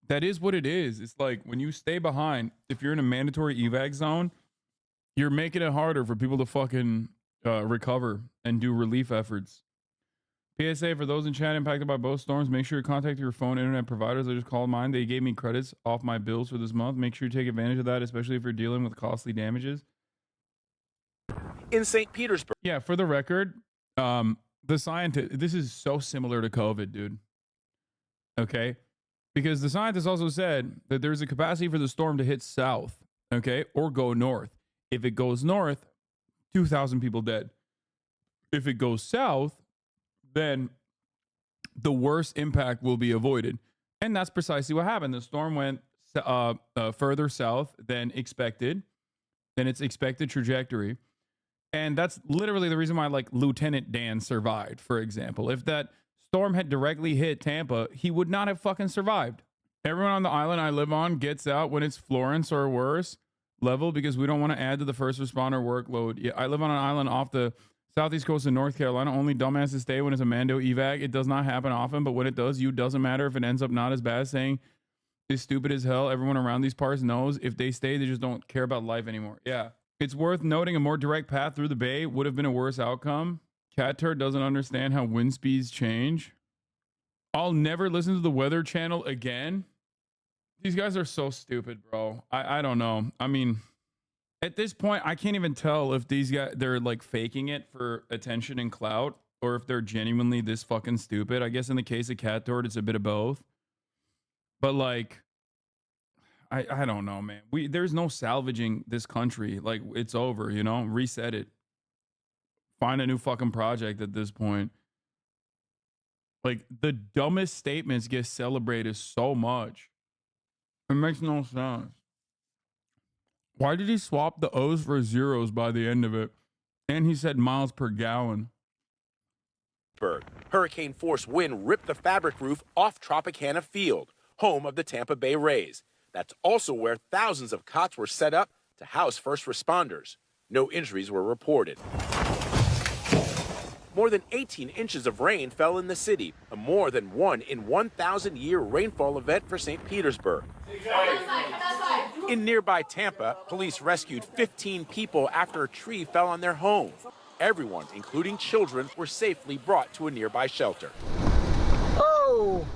That is what it is. It's like when you stay behind, if you're in a mandatory evac zone, you're making it harder for people to fucking recover and do relief efforts. PSA for those in chat impacted by both storms, make sure you contact your phone internet providers. I just called mine. They gave me credits off my bills for this month. Make sure you take advantage of that, especially if you're dealing with costly damages. In St. Petersburg. Yeah, for the record, the scientist, this is so similar to COVID, dude. Okay? Because the scientists also said that there's a capacity for the storm to hit south, okay, or go north. If it goes north, 2,000 people dead. If it goes south, then the worst impact will be avoided. And that's precisely what happened. The storm went further south than expected, than its expected trajectory. And that's literally the reason why, like, Lieutenant Dan survived, for example. If that storm had directly hit Tampa, he would not have fucking survived. Everyone on the island I live on gets out when it's Florence or worse level because we don't want to add to the first responder workload. Yeah, I live on an island off the southeast coast of North Carolina. Only dumbasses stay when it's a Mando evac. It does not happen often, but when it does, doesn't matter if it ends up not as bad as saying it's stupid as hell. Everyone around these parts knows if they stay, they just don't care about life anymore. Yeah. It's worth noting a more direct path through the bay would have been a worse outcome. Cat Turd doesn't understand how wind speeds change. I'll never listen to the Weather Channel again. These guys are so stupid, bro. I don't know. I mean, at this point, I can't even tell if these guys, they're like faking it for attention and clout or if they're genuinely this fucking stupid. I guess in the case of Cat Turd, it's a bit of both. But like, I don't know, man. There's no salvaging this country. Like, it's over, you know? Reset it. Find a new fucking project at this point. Like, the dumbest statements get celebrated so much. It makes no sense. Why did he swap the O's for zeros by the end of it? And he said miles per gallon. Hurricane force wind ripped the fabric roof off Tropicana Field, home of the Tampa Bay Rays. That's also where thousands of cots were set up to house first responders. No injuries were reported. More than 18 inches of rain fell in the city, a more than 1 in 1,000-year rainfall event for St. Petersburg. In nearby Tampa, police rescued 15 people after a tree fell on their home. Everyone, including children, were safely brought to a nearby shelter. Oh!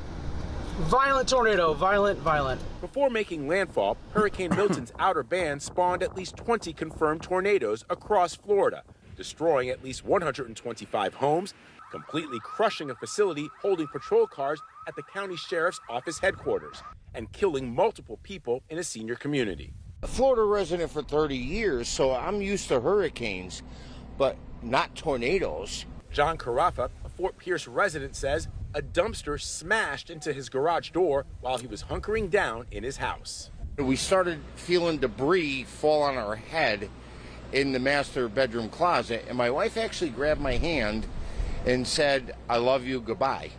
Violent tornado, violent. Before making landfall, Hurricane Milton's outer band spawned at least 20 confirmed tornadoes across Florida, destroying at least 125 homes, completely crushing a facility holding patrol cars at the county sheriff's office headquarters, and killing multiple people in a senior community. A Florida resident for 30 years, so I'm used to hurricanes, but not tornadoes. John Carafa, a Fort Pierce resident, says a dumpster smashed into his garage door while he was hunkering down in his house. We started feeling debris fall on our head in the master bedroom closet, and my wife actually grabbed my hand and said, "I love you, goodbye."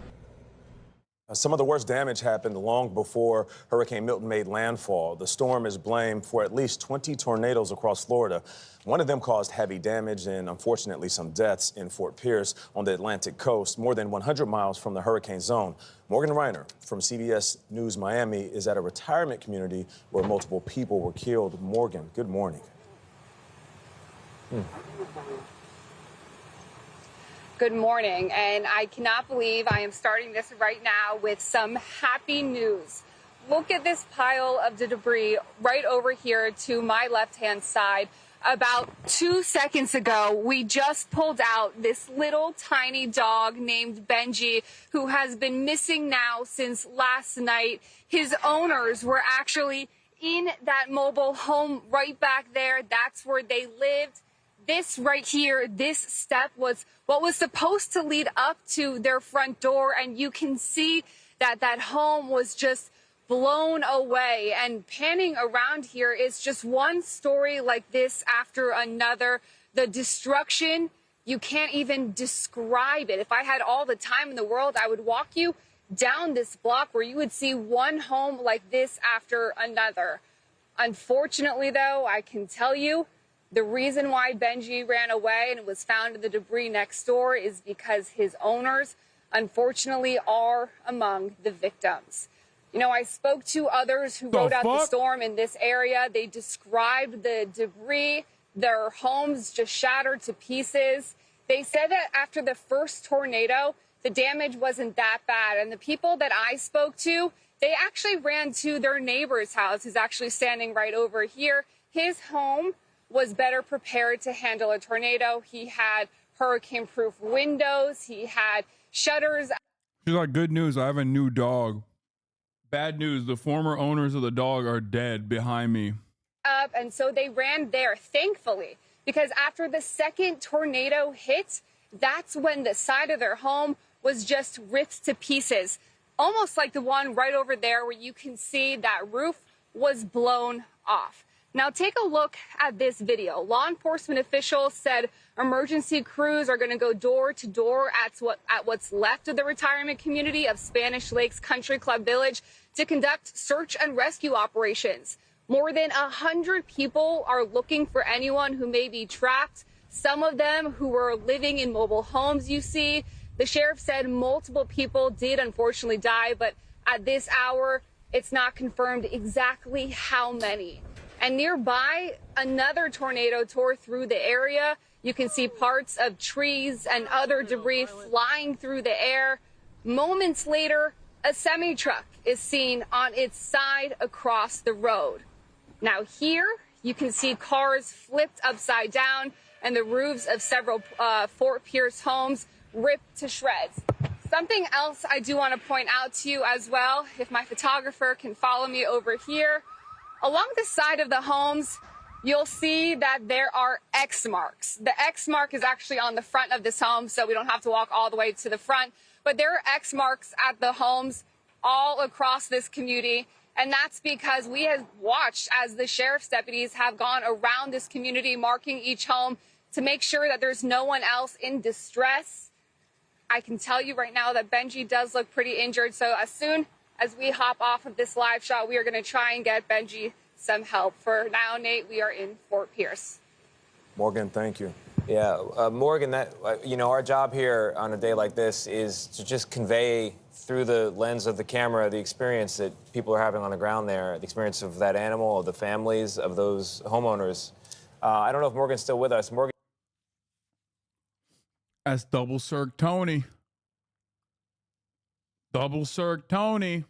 Some of the worst damage happened long before Hurricane Milton made landfall. The storm is blamed for at least 20 tornadoes across Florida. One of them caused heavy damage and, unfortunately, some deaths in Fort Pierce on the Atlantic coast, more than 100 miles from the hurricane zone. Morgan Reiner from CBS News Miami is at a retirement community where multiple people were killed. Morgan, good morning. Good morning, and I cannot believe I am starting this right now with some happy news. Look at this pile of debris right over here to my left-hand side. About 2 seconds ago, we just pulled out this little tiny dog named Benji, who has been missing now since last night. His owners were actually in that mobile home right back there. That's where they lived. This right here, this step was what was supposed to lead up to their front door. And you can see that that home was just blown away. And panning around here is just one story like this after another. The destruction, you can't even describe it. If I had all the time in the world, I would walk you down this block where you would see one home like this after another. Unfortunately, though, I can tell you the reason why Benji ran away and was found in the debris next door is because his owners, unfortunately, are among the victims. You know, I spoke to others who rode out the storm in this area. They described the debris, their homes just shattered to pieces. They said that after the first tornado, the damage wasn't that bad. And the people that I spoke to, they actually ran to their neighbor's house, who's actually standing right over here. His home was better prepared to handle a tornado. He had hurricane-proof windows. He had shutters. She's like, good news, I have a new dog. Bad news, the former owners of the dog are dead behind me. Up, and so they ran there, thankfully, because after the second tornado hit, that's when the side of their home was just ripped to pieces, almost like the one right over there where you can see that roof was blown off. Now take a look at this video. Law enforcement officials said emergency crews are going to go door to door at what's left of the retirement community of Spanish Lakes Country Club Village to conduct search and rescue operations. More than 100 people are looking for anyone who may be trapped. Some of them who were living in mobile homes, you see. The sheriff said multiple people did unfortunately die, but at this hour, it's not confirmed exactly how many. And nearby, another tornado tore through the area. You can see parts of trees and other debris flying through the air. Moments later, a semi-truck is seen on its side across the road. Now here, you can see cars flipped upside down and the roofs of several Fort Pierce homes ripped to shreds. Something else I do want to point out to you as well, if my photographer can follow me over here. Along the side of the homes, you'll see that there are X marks. The X mark is actually on the front of this home, so we don't have to walk all the way to the front. But there are X marks at the homes all across this community. And that's because we have watched as the sheriff's deputies have gone around this community, marking each home to make sure that there's no one else in distress. I can tell you right now that Benji does look pretty injured. So as soon as we hop off of this live shot, we are going to try and get Benji some help. For now, Nate, we are in Fort Pierce. Morgan, thank you. Yeah, Morgan, our job here on a day like this is to just convey through the lens of the camera the experience that people are having on the ground there, the experience of that animal, of the families, of those homeowners. I don't know if Morgan's still with us. Morgan. That's Double Cirque Tony. Double Cirque Tony.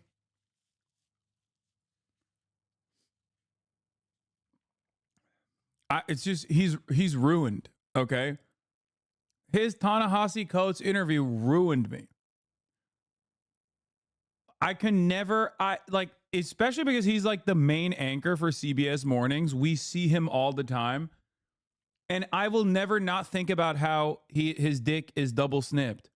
It's just he's ruined. Okay, his Ta-Nehisi Coates interview ruined me. I can never, especially because he's like the main anchor for CBS Mornings. We see him all the time, and I will never not think about how his dick is double snipped.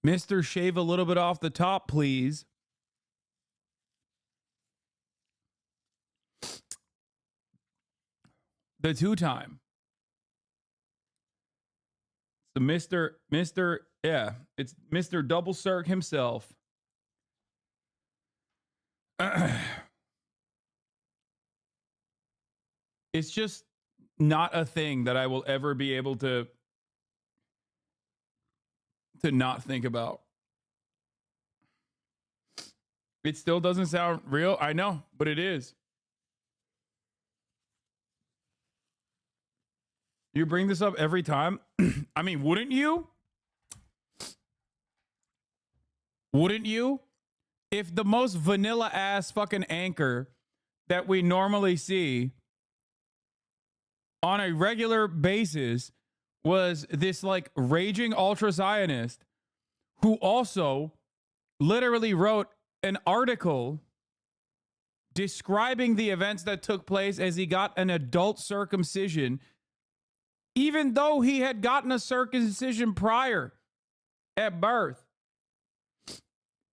Mr. Shave a little bit off the top, please. The two-time. The it's Mr. Double Cirque himself. It's just not a thing that I will ever be able to not think about. It still doesn't sound real. I know, but it is. You bring this up every time. I mean, wouldn't you? Wouldn't you? if the most vanilla ass fucking anchor that we normally see on a regular basis was this like raging ultra Zionist who also literally wrote an article describing the events that took place as he got an adult circumcision, even though he had gotten a circumcision prior at birth.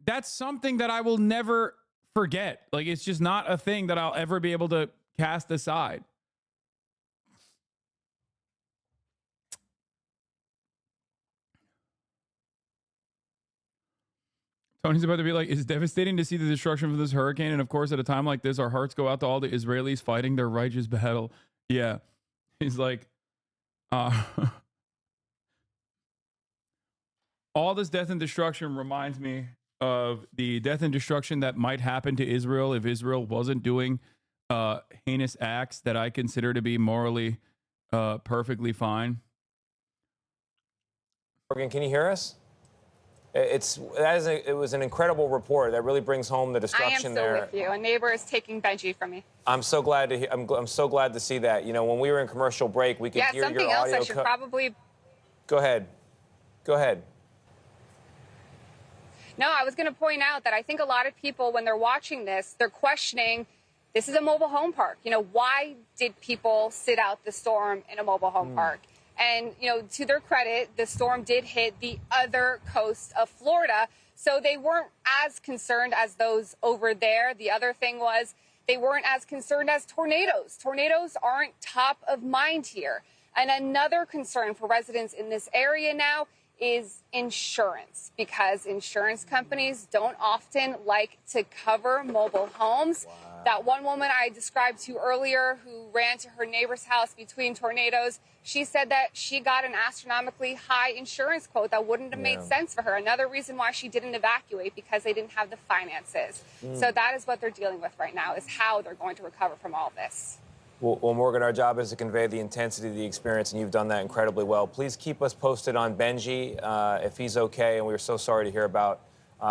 That's something that I will never forget. Like, it's just not a thing that I'll ever be able to cast aside. Tony's about to be like, it's devastating to see the destruction of this hurricane. And of course, at a time like this, our hearts go out to all the Israelis fighting their righteous battle. Yeah. He's like, all this death and destruction reminds me of the death and destruction that might happen to Israel if Israel wasn't doing heinous acts that I consider to be morally perfectly fine. Morgan, can you hear us? It was an incredible report that really brings home the destruction there. I am so with you. A neighbor is taking Benji from me. I'm so glad to I'm so glad to see that. You know, when we were in commercial break, we could hear your audio. Something else I should probably. Go ahead. Go ahead. No, I was going to point out that I think a lot of people, when they're watching this, they're questioning, this is a mobile home park. You know, why did people sit out the storm in a mobile home park? And, you know, to their credit, the storm did hit the other coast of Florida. So they weren't as concerned as those over there. The other thing was they weren't as concerned as tornadoes. Tornadoes aren't top of mind here. And another concern for residents in this area now is insurance, because insurance companies don't often like to cover mobile homes. Wow. That one woman I described to you earlier who ran to her neighbor's house between tornadoes, she said that she got an astronomically high insurance quote that wouldn't have made sense for her. Another reason why she didn't evacuate, because they didn't have the finances. So that is what they're dealing with right now, is how they're going to recover from all this. Well, Morgan, our job is to convey the intensity of the experience, and you've done that incredibly well. Please keep us posted on Benji, if he's okay, and we're so sorry to hear about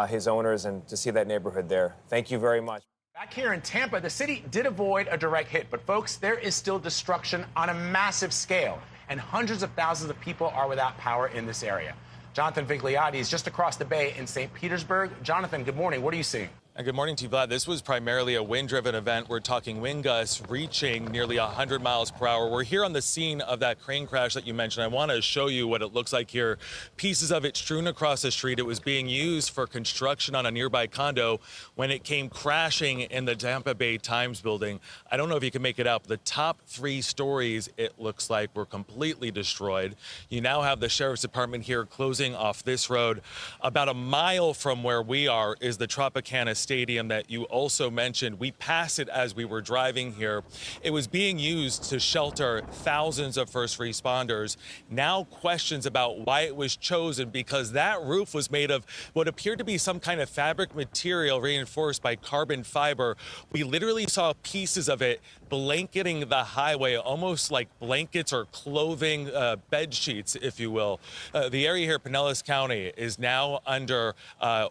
his owners and to see that neighborhood there. Thank you very much. Back here in Tampa, the city did avoid a direct hit, but folks, there is still destruction on a massive scale, and hundreds of thousands of people are without power in this area. Jonathan Vigliotti is just across the bay in St. Petersburg. Jonathan, good morning. What are you seeing? And good morning to you, Vlad. This was primarily a wind-driven event. We're talking wind gusts reaching nearly 100 miles per hour. We're here on the scene of that crane crash that you mentioned. I want to show you what it looks like here. Pieces of it strewn across the street. It was being used for construction on a nearby condo when it came crashing in the Tampa Bay Times building. I don't know if you can make it out, but the top 3 stories, it looks like, were completely destroyed. You now have the sheriff's department here closing off this road. About a mile from where we are is the Tropicana Stadium that you also mentioned. We passed it as we were driving here. It was being used to shelter thousands of first responders. Now questions about why it was chosen, because that roof was made of what appeared to be some kind of fabric material reinforced by carbon fiber. We literally saw pieces of it blanketing the highway, almost like blankets or clothing, bed sheets, if you will. The area here, Pinellas County, is now under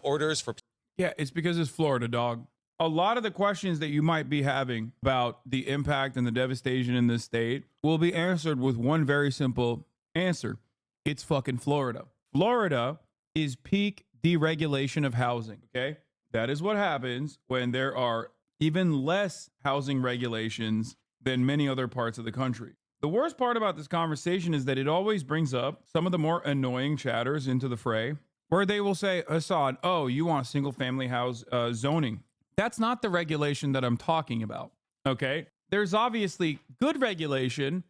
orders for. Yeah, it's because it's Florida, dog. A lot of the questions that you might be having about the impact and the devastation in this state will be answered with one very simple answer. It's fucking Florida. Florida is peak deregulation of housing, okay? That is what happens when there are even less housing regulations than many other parts of the country. The worst part about this conversation is that it always brings up some of the more annoying chatters into the fray, where they will say, Hasan, oh, you want single family house zoning. That's not the regulation that I'm talking about, okay? There's obviously good regulation,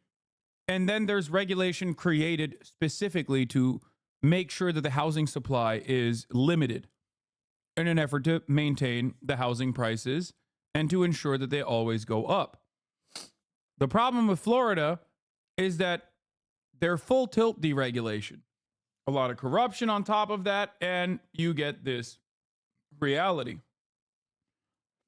and then there's regulation created specifically to make sure that the housing supply is limited in an effort to maintain the housing prices and to ensure that they always go up. The problem with Florida is that they're full tilt deregulation. A lot of corruption on top of that, and you get this reality.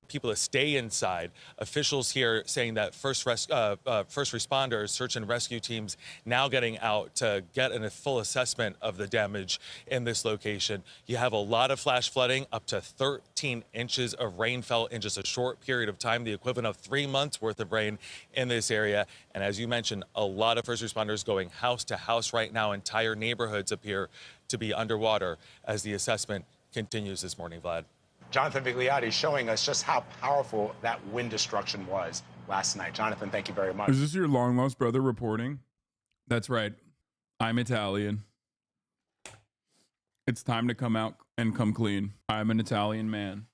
people to stay inside. Officials here saying that first responders, search and rescue teams now getting out to get a full assessment of the damage in this location. You have a lot of flash flooding, up to 13 inches of rain fell in just a short period of time, the equivalent of 3 months worth of rain in this area. And as you mentioned, a lot of first responders going house to house right now. Entire neighborhoods appear to be underwater as the assessment continues this morning, Vlad. Jonathan Vigliotti showing us just how powerful that wind destruction was last night. Jonathan, thank you very much. Is this your long lost brother reporting? That's right. I'm Italian. It's time to come out and come clean. I'm an Italian man.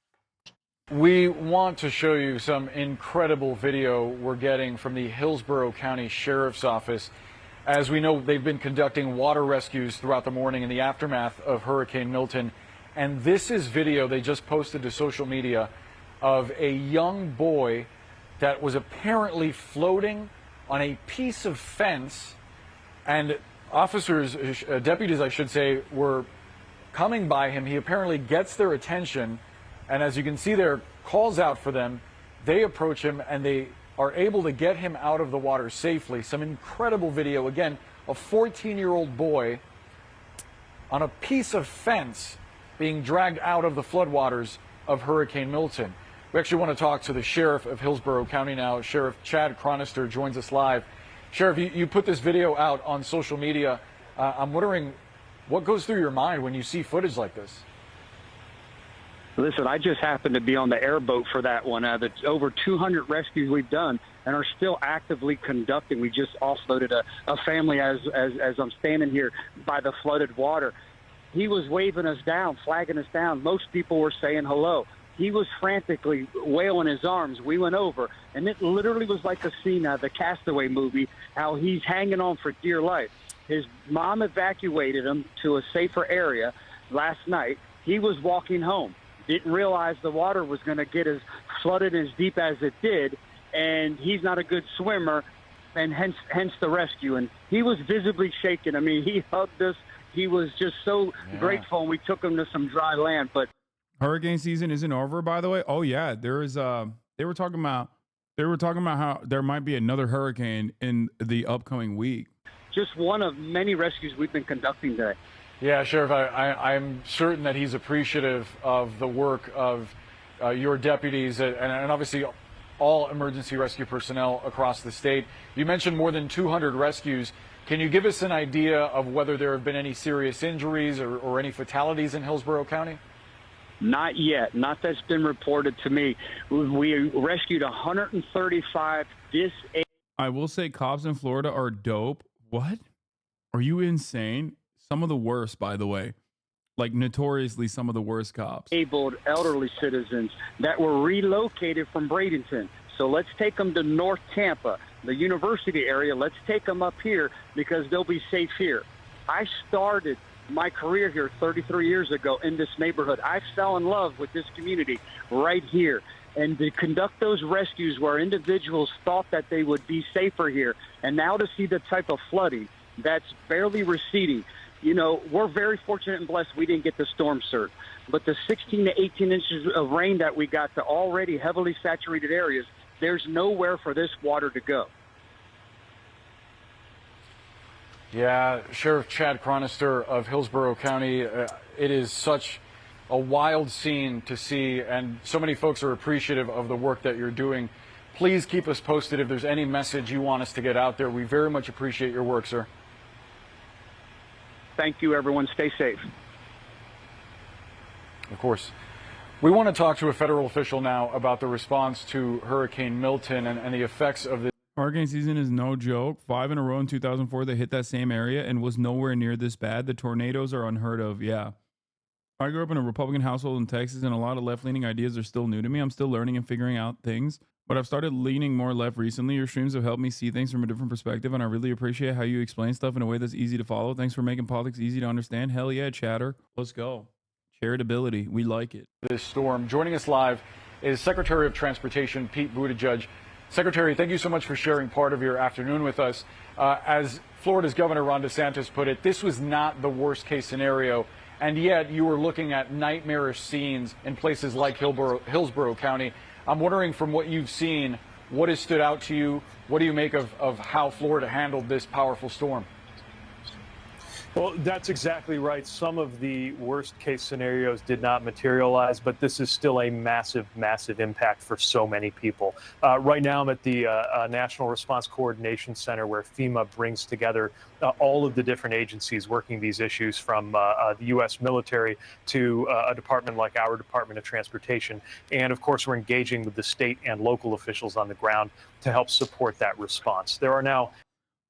We want to show you some incredible video we're getting from the Hillsborough County Sheriff's Office. As we know, they've been conducting water rescues throughout the morning in the aftermath of Hurricane Milton. And this is video they just posted to social media of a young boy that was apparently floating on a piece of fence. And officers, deputies, I should say, were coming by him. He apparently gets their attention. And as you can see there, calls out for them. They approach him and they are able to get him out of the water safely. Some incredible video. Again, a 14-year-old boy on a piece of fence being dragged out of the floodwaters of Hurricane Milton. We actually want to talk to the sheriff of Hillsborough County now. Sheriff Chad Chronister joins us live. Sheriff, you put this video out on social media. I'm wondering what goes through your mind when you see footage like this? Listen, I just happened to be on the airboat for that one. That's over 200 rescues we've done and are still actively conducting. We just offloaded a family as I'm standing here by the flooded water. He was waving us down, flagging us down. Most people were saying hello. He was frantically wailing his arms. We went over, and it literally was like a scene out of the Castaway movie, how he's hanging on for dear life. His mom evacuated him to a safer area last night. He was walking home. Didn't realize the water was going to get as flooded as deep as it did, and he's not a good swimmer, and hence the rescue. And he was visibly shaken. I mean, he hugged us. He was just so grateful, and we took him to some dry land. But hurricane season isn't over, by the way. Oh yeah, there is. They were talking about how there might be another hurricane in the upcoming week. Just one of many rescues we've been conducting today. Yeah, Sheriff, I'm certain that he's appreciative of the work of your deputies and obviously all emergency rescue personnel across the state. You mentioned more than 200 rescues. Can you give us an idea of whether there have been any serious injuries or any fatalities in Hillsborough County? Not yet. Not that's been reported to me. We rescued 135 I will say cops in Florida are dope. What? Are you insane? Some of the worst, by the way. Like notoriously some of the worst cops. Disabled elderly citizens that were relocated from Bradenton. So let's take them to North Tampa, the university area. Let's take them up here because they'll be safe here. I started my career here 33 years ago in this neighborhood. I fell in love with this community right here. And to conduct those rescues where individuals thought that they would be safer here, and now to see the type of flooding that's barely receding. You know, we're very fortunate and blessed we didn't get the storm surge. But the 16 to 18 inches of rain that we got to already heavily saturated areas, there's nowhere for this water to go. Yeah, Sheriff Chad Chronister of Hillsborough County, it is such a wild scene to see, and so many folks are appreciative of the work that you're doing. Please keep us posted if there's any message you want us to get out there. We very much appreciate your work, sir. Thank you, everyone. Stay safe. Of course. We want to talk to a federal official now about the response to Hurricane Milton and the effects of this. Hurricane season is no joke. 5 in a row in 2004 that hit that same area and was nowhere near this bad. The tornadoes are unheard of. Yeah. I grew up in a Republican household in Texas, and a lot of left-leaning ideas are still new to me. I'm still learning and figuring out things, but I've started leaning more left recently. Your streams have helped me see things from a different perspective, and I really appreciate how you explain stuff in a way that's easy to follow. Thanks for making politics easy to understand. Hell yeah, chatter. Let's go. Charitability. We like it. This storm. Joining us live is Secretary of Transportation Pete Buttigieg. Secretary, thank you so much for sharing part of your afternoon with us. As Florida's Governor Ron DeSantis put it, this was not the worst case scenario, and yet you were looking at nightmarish scenes in places like Hillsborough County. I'm wondering, from what you've seen, what has stood out to you? What do you make of how Florida handled this powerful storm? Well, that's exactly right. Some of the worst case scenarios did not materialize, but this is still a massive, massive impact for so many people. Right now, I'm at the National Response Coordination Center, where FEMA brings together all of the different agencies working these issues, from the U.S. military to a department like our Department of Transportation. And of course, we're engaging with the state and local officials on the ground to help support that response. There are now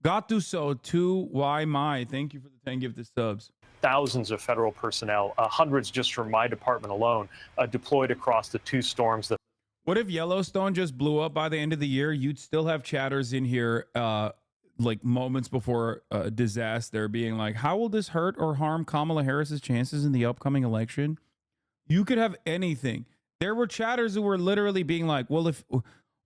Gatuso 2 Why My. Thank you for the 10 gifted subs. thousands of federal personnel, hundreds just from my department alone, deployed across the two storms. What if Yellowstone just blew up by the end of the year? You'd still have chatters in here like moments before a disaster being like, how will this hurt or harm Kamala Harris's chances in the upcoming election? You could have anything. There were chatters who were literally being like, well,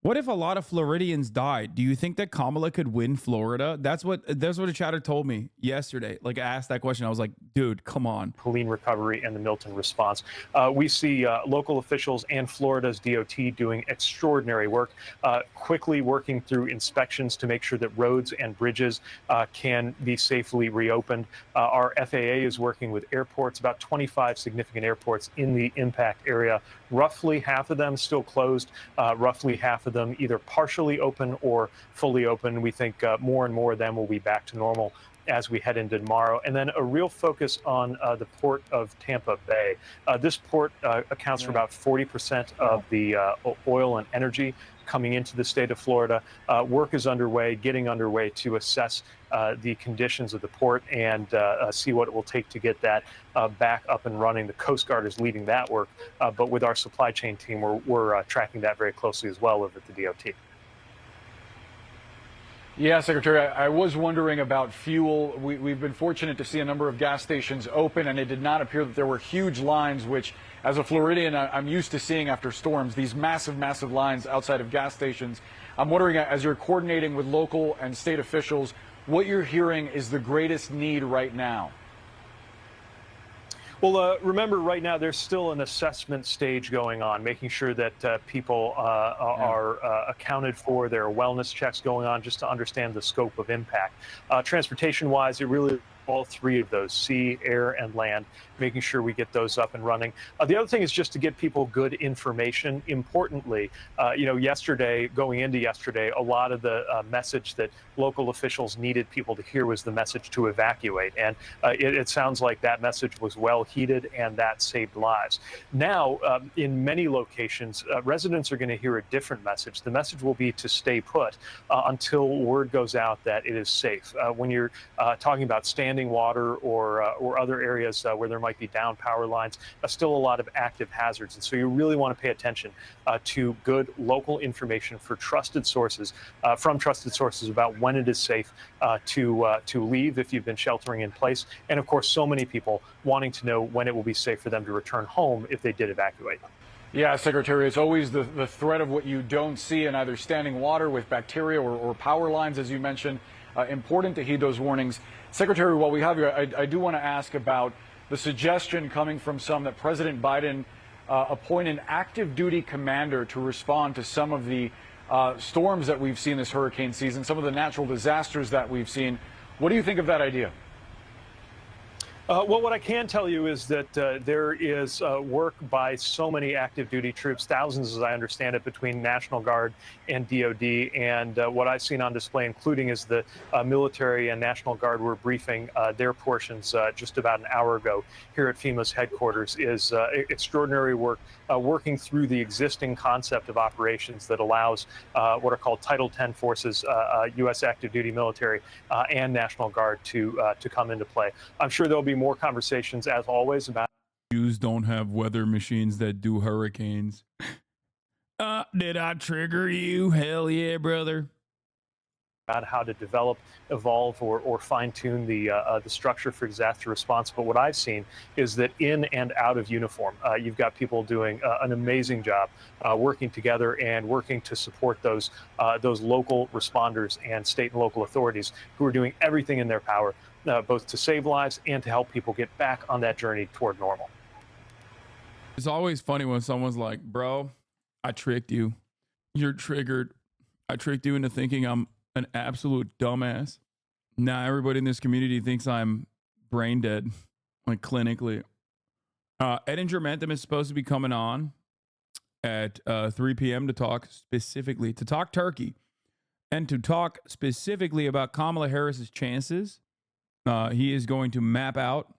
what if a lot of Floridians died? Do you think that Kamala could win Florida? That's what a chatter told me yesterday. Like, I asked that question. I was like, dude, come on. Helene recovery and the Milton response. We see local officials and Florida's DOT doing extraordinary work, quickly working through inspections to make sure that roads and bridges can be safely reopened. Our FAA is working with airports, about 25 significant airports in the impact area. Roughly half of them still closed, roughly half of them either partially open or fully open. We think more and more of them will be back to normal as we head into tomorrow. And then a real focus on the port of Tampa Bay. This port accounts for about 40% of the oil and energy coming into the state of Florida. Work is getting underway to assess the conditions of the port and see what it will take to get that back up and running. The Coast Guard is leading that work, but with our supply chain team, we're tracking that very closely as well over at the DOT. Yeah, Secretary, I was wondering about fuel. We've been fortunate to see a number of gas stations open, and it did not appear that there were huge lines, which, as a Floridian, I'm used to seeing after storms, these massive, massive lines outside of gas stations. I'm wondering, as you're coordinating with local and state officials, what you're hearing is the greatest need right now. Well, remember, right now there's still an assessment stage going on, making sure that people are accounted for. There are wellness checks going on just to understand the scope of impact. Transportation-wise, it really all three of those, sea, air, and land, making sure we get those up and running. The other thing is just to get people good information. Importantly, going into yesterday, a lot of the message that local officials needed people to hear was the message to evacuate. And it sounds like that message was well heeded, and that saved lives. Now, in many locations, residents are going to hear a different message. The message will be to stay put until word goes out that it is safe. When you're talking about standing water or other areas where there might be down power lines, still a lot of active hazards. And so you really want to pay attention to good local information from trusted sources about when it is safe to leave if you've been sheltering in place. And of course, so many people wanting to know when it will be safe for them to return home if they did evacuate. Yeah, Secretary, it's always the threat of what you don't see in either standing water with bacteria or power lines, as you mentioned. Important to heed those warnings. Secretary, while we have you, I do want to ask about the suggestion coming from some that President Biden appoint an active duty commander to respond to some of the storms that we've seen this hurricane season, some of the natural disasters that we've seen. What do you think of that idea? Well, what I can tell you is that there is work by so many active duty troops, thousands as I understand it, between National Guard and DOD. And what I've seen on display, including is the military and National Guard were briefing their portions just about an hour ago here at FEMA's headquarters, is extraordinary work working through the existing concept of operations that allows what are called Title X forces, U.S. active duty military and National Guard to come into play. I'm sure there'll be more conversations, as always, about. Jews don't have weather machines that do hurricanes. Did I trigger you? Hell yeah, brother. About how to develop, evolve, or fine-tune the structure for disaster response. But what I've seen is that in and out of uniform, you've got people doing an amazing job working together and working to support those local responders and state and local authorities who are doing everything in their power, both to save lives and to help people get back on that journey toward normal. It's always funny when someone's like, bro, I tricked you. You're triggered. I tricked you into thinking I'm an absolute dumbass. Now everybody in this community thinks I'm brain dead, like clinically. Edinger Mentum is supposed to be coming on at 3 p.m. to talk Turkey, and to talk specifically about Kamala Harris's chances. He is going to map out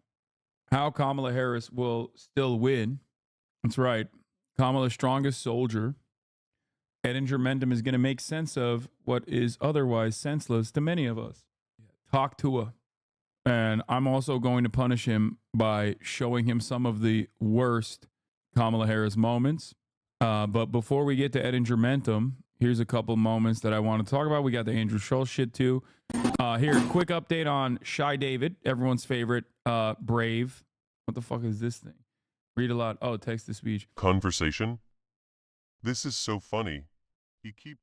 how Kamala Harris will still win. That's right. Kamala's strongest soldier. Edinger Mentum is going to make sense of what is otherwise senseless to many of us. Talk to her. And I'm also going to punish him by showing him some of the worst Kamala Harris moments. But before we get to Edinger Mentum, here's a couple moments that I want to talk about. We got the Andrew Schultz shit too. Here, quick update on Shy David, everyone's favorite Brave. What the fuck is this thing? Read aloud. Oh, text to speech. Conversation? This is so funny. He keeps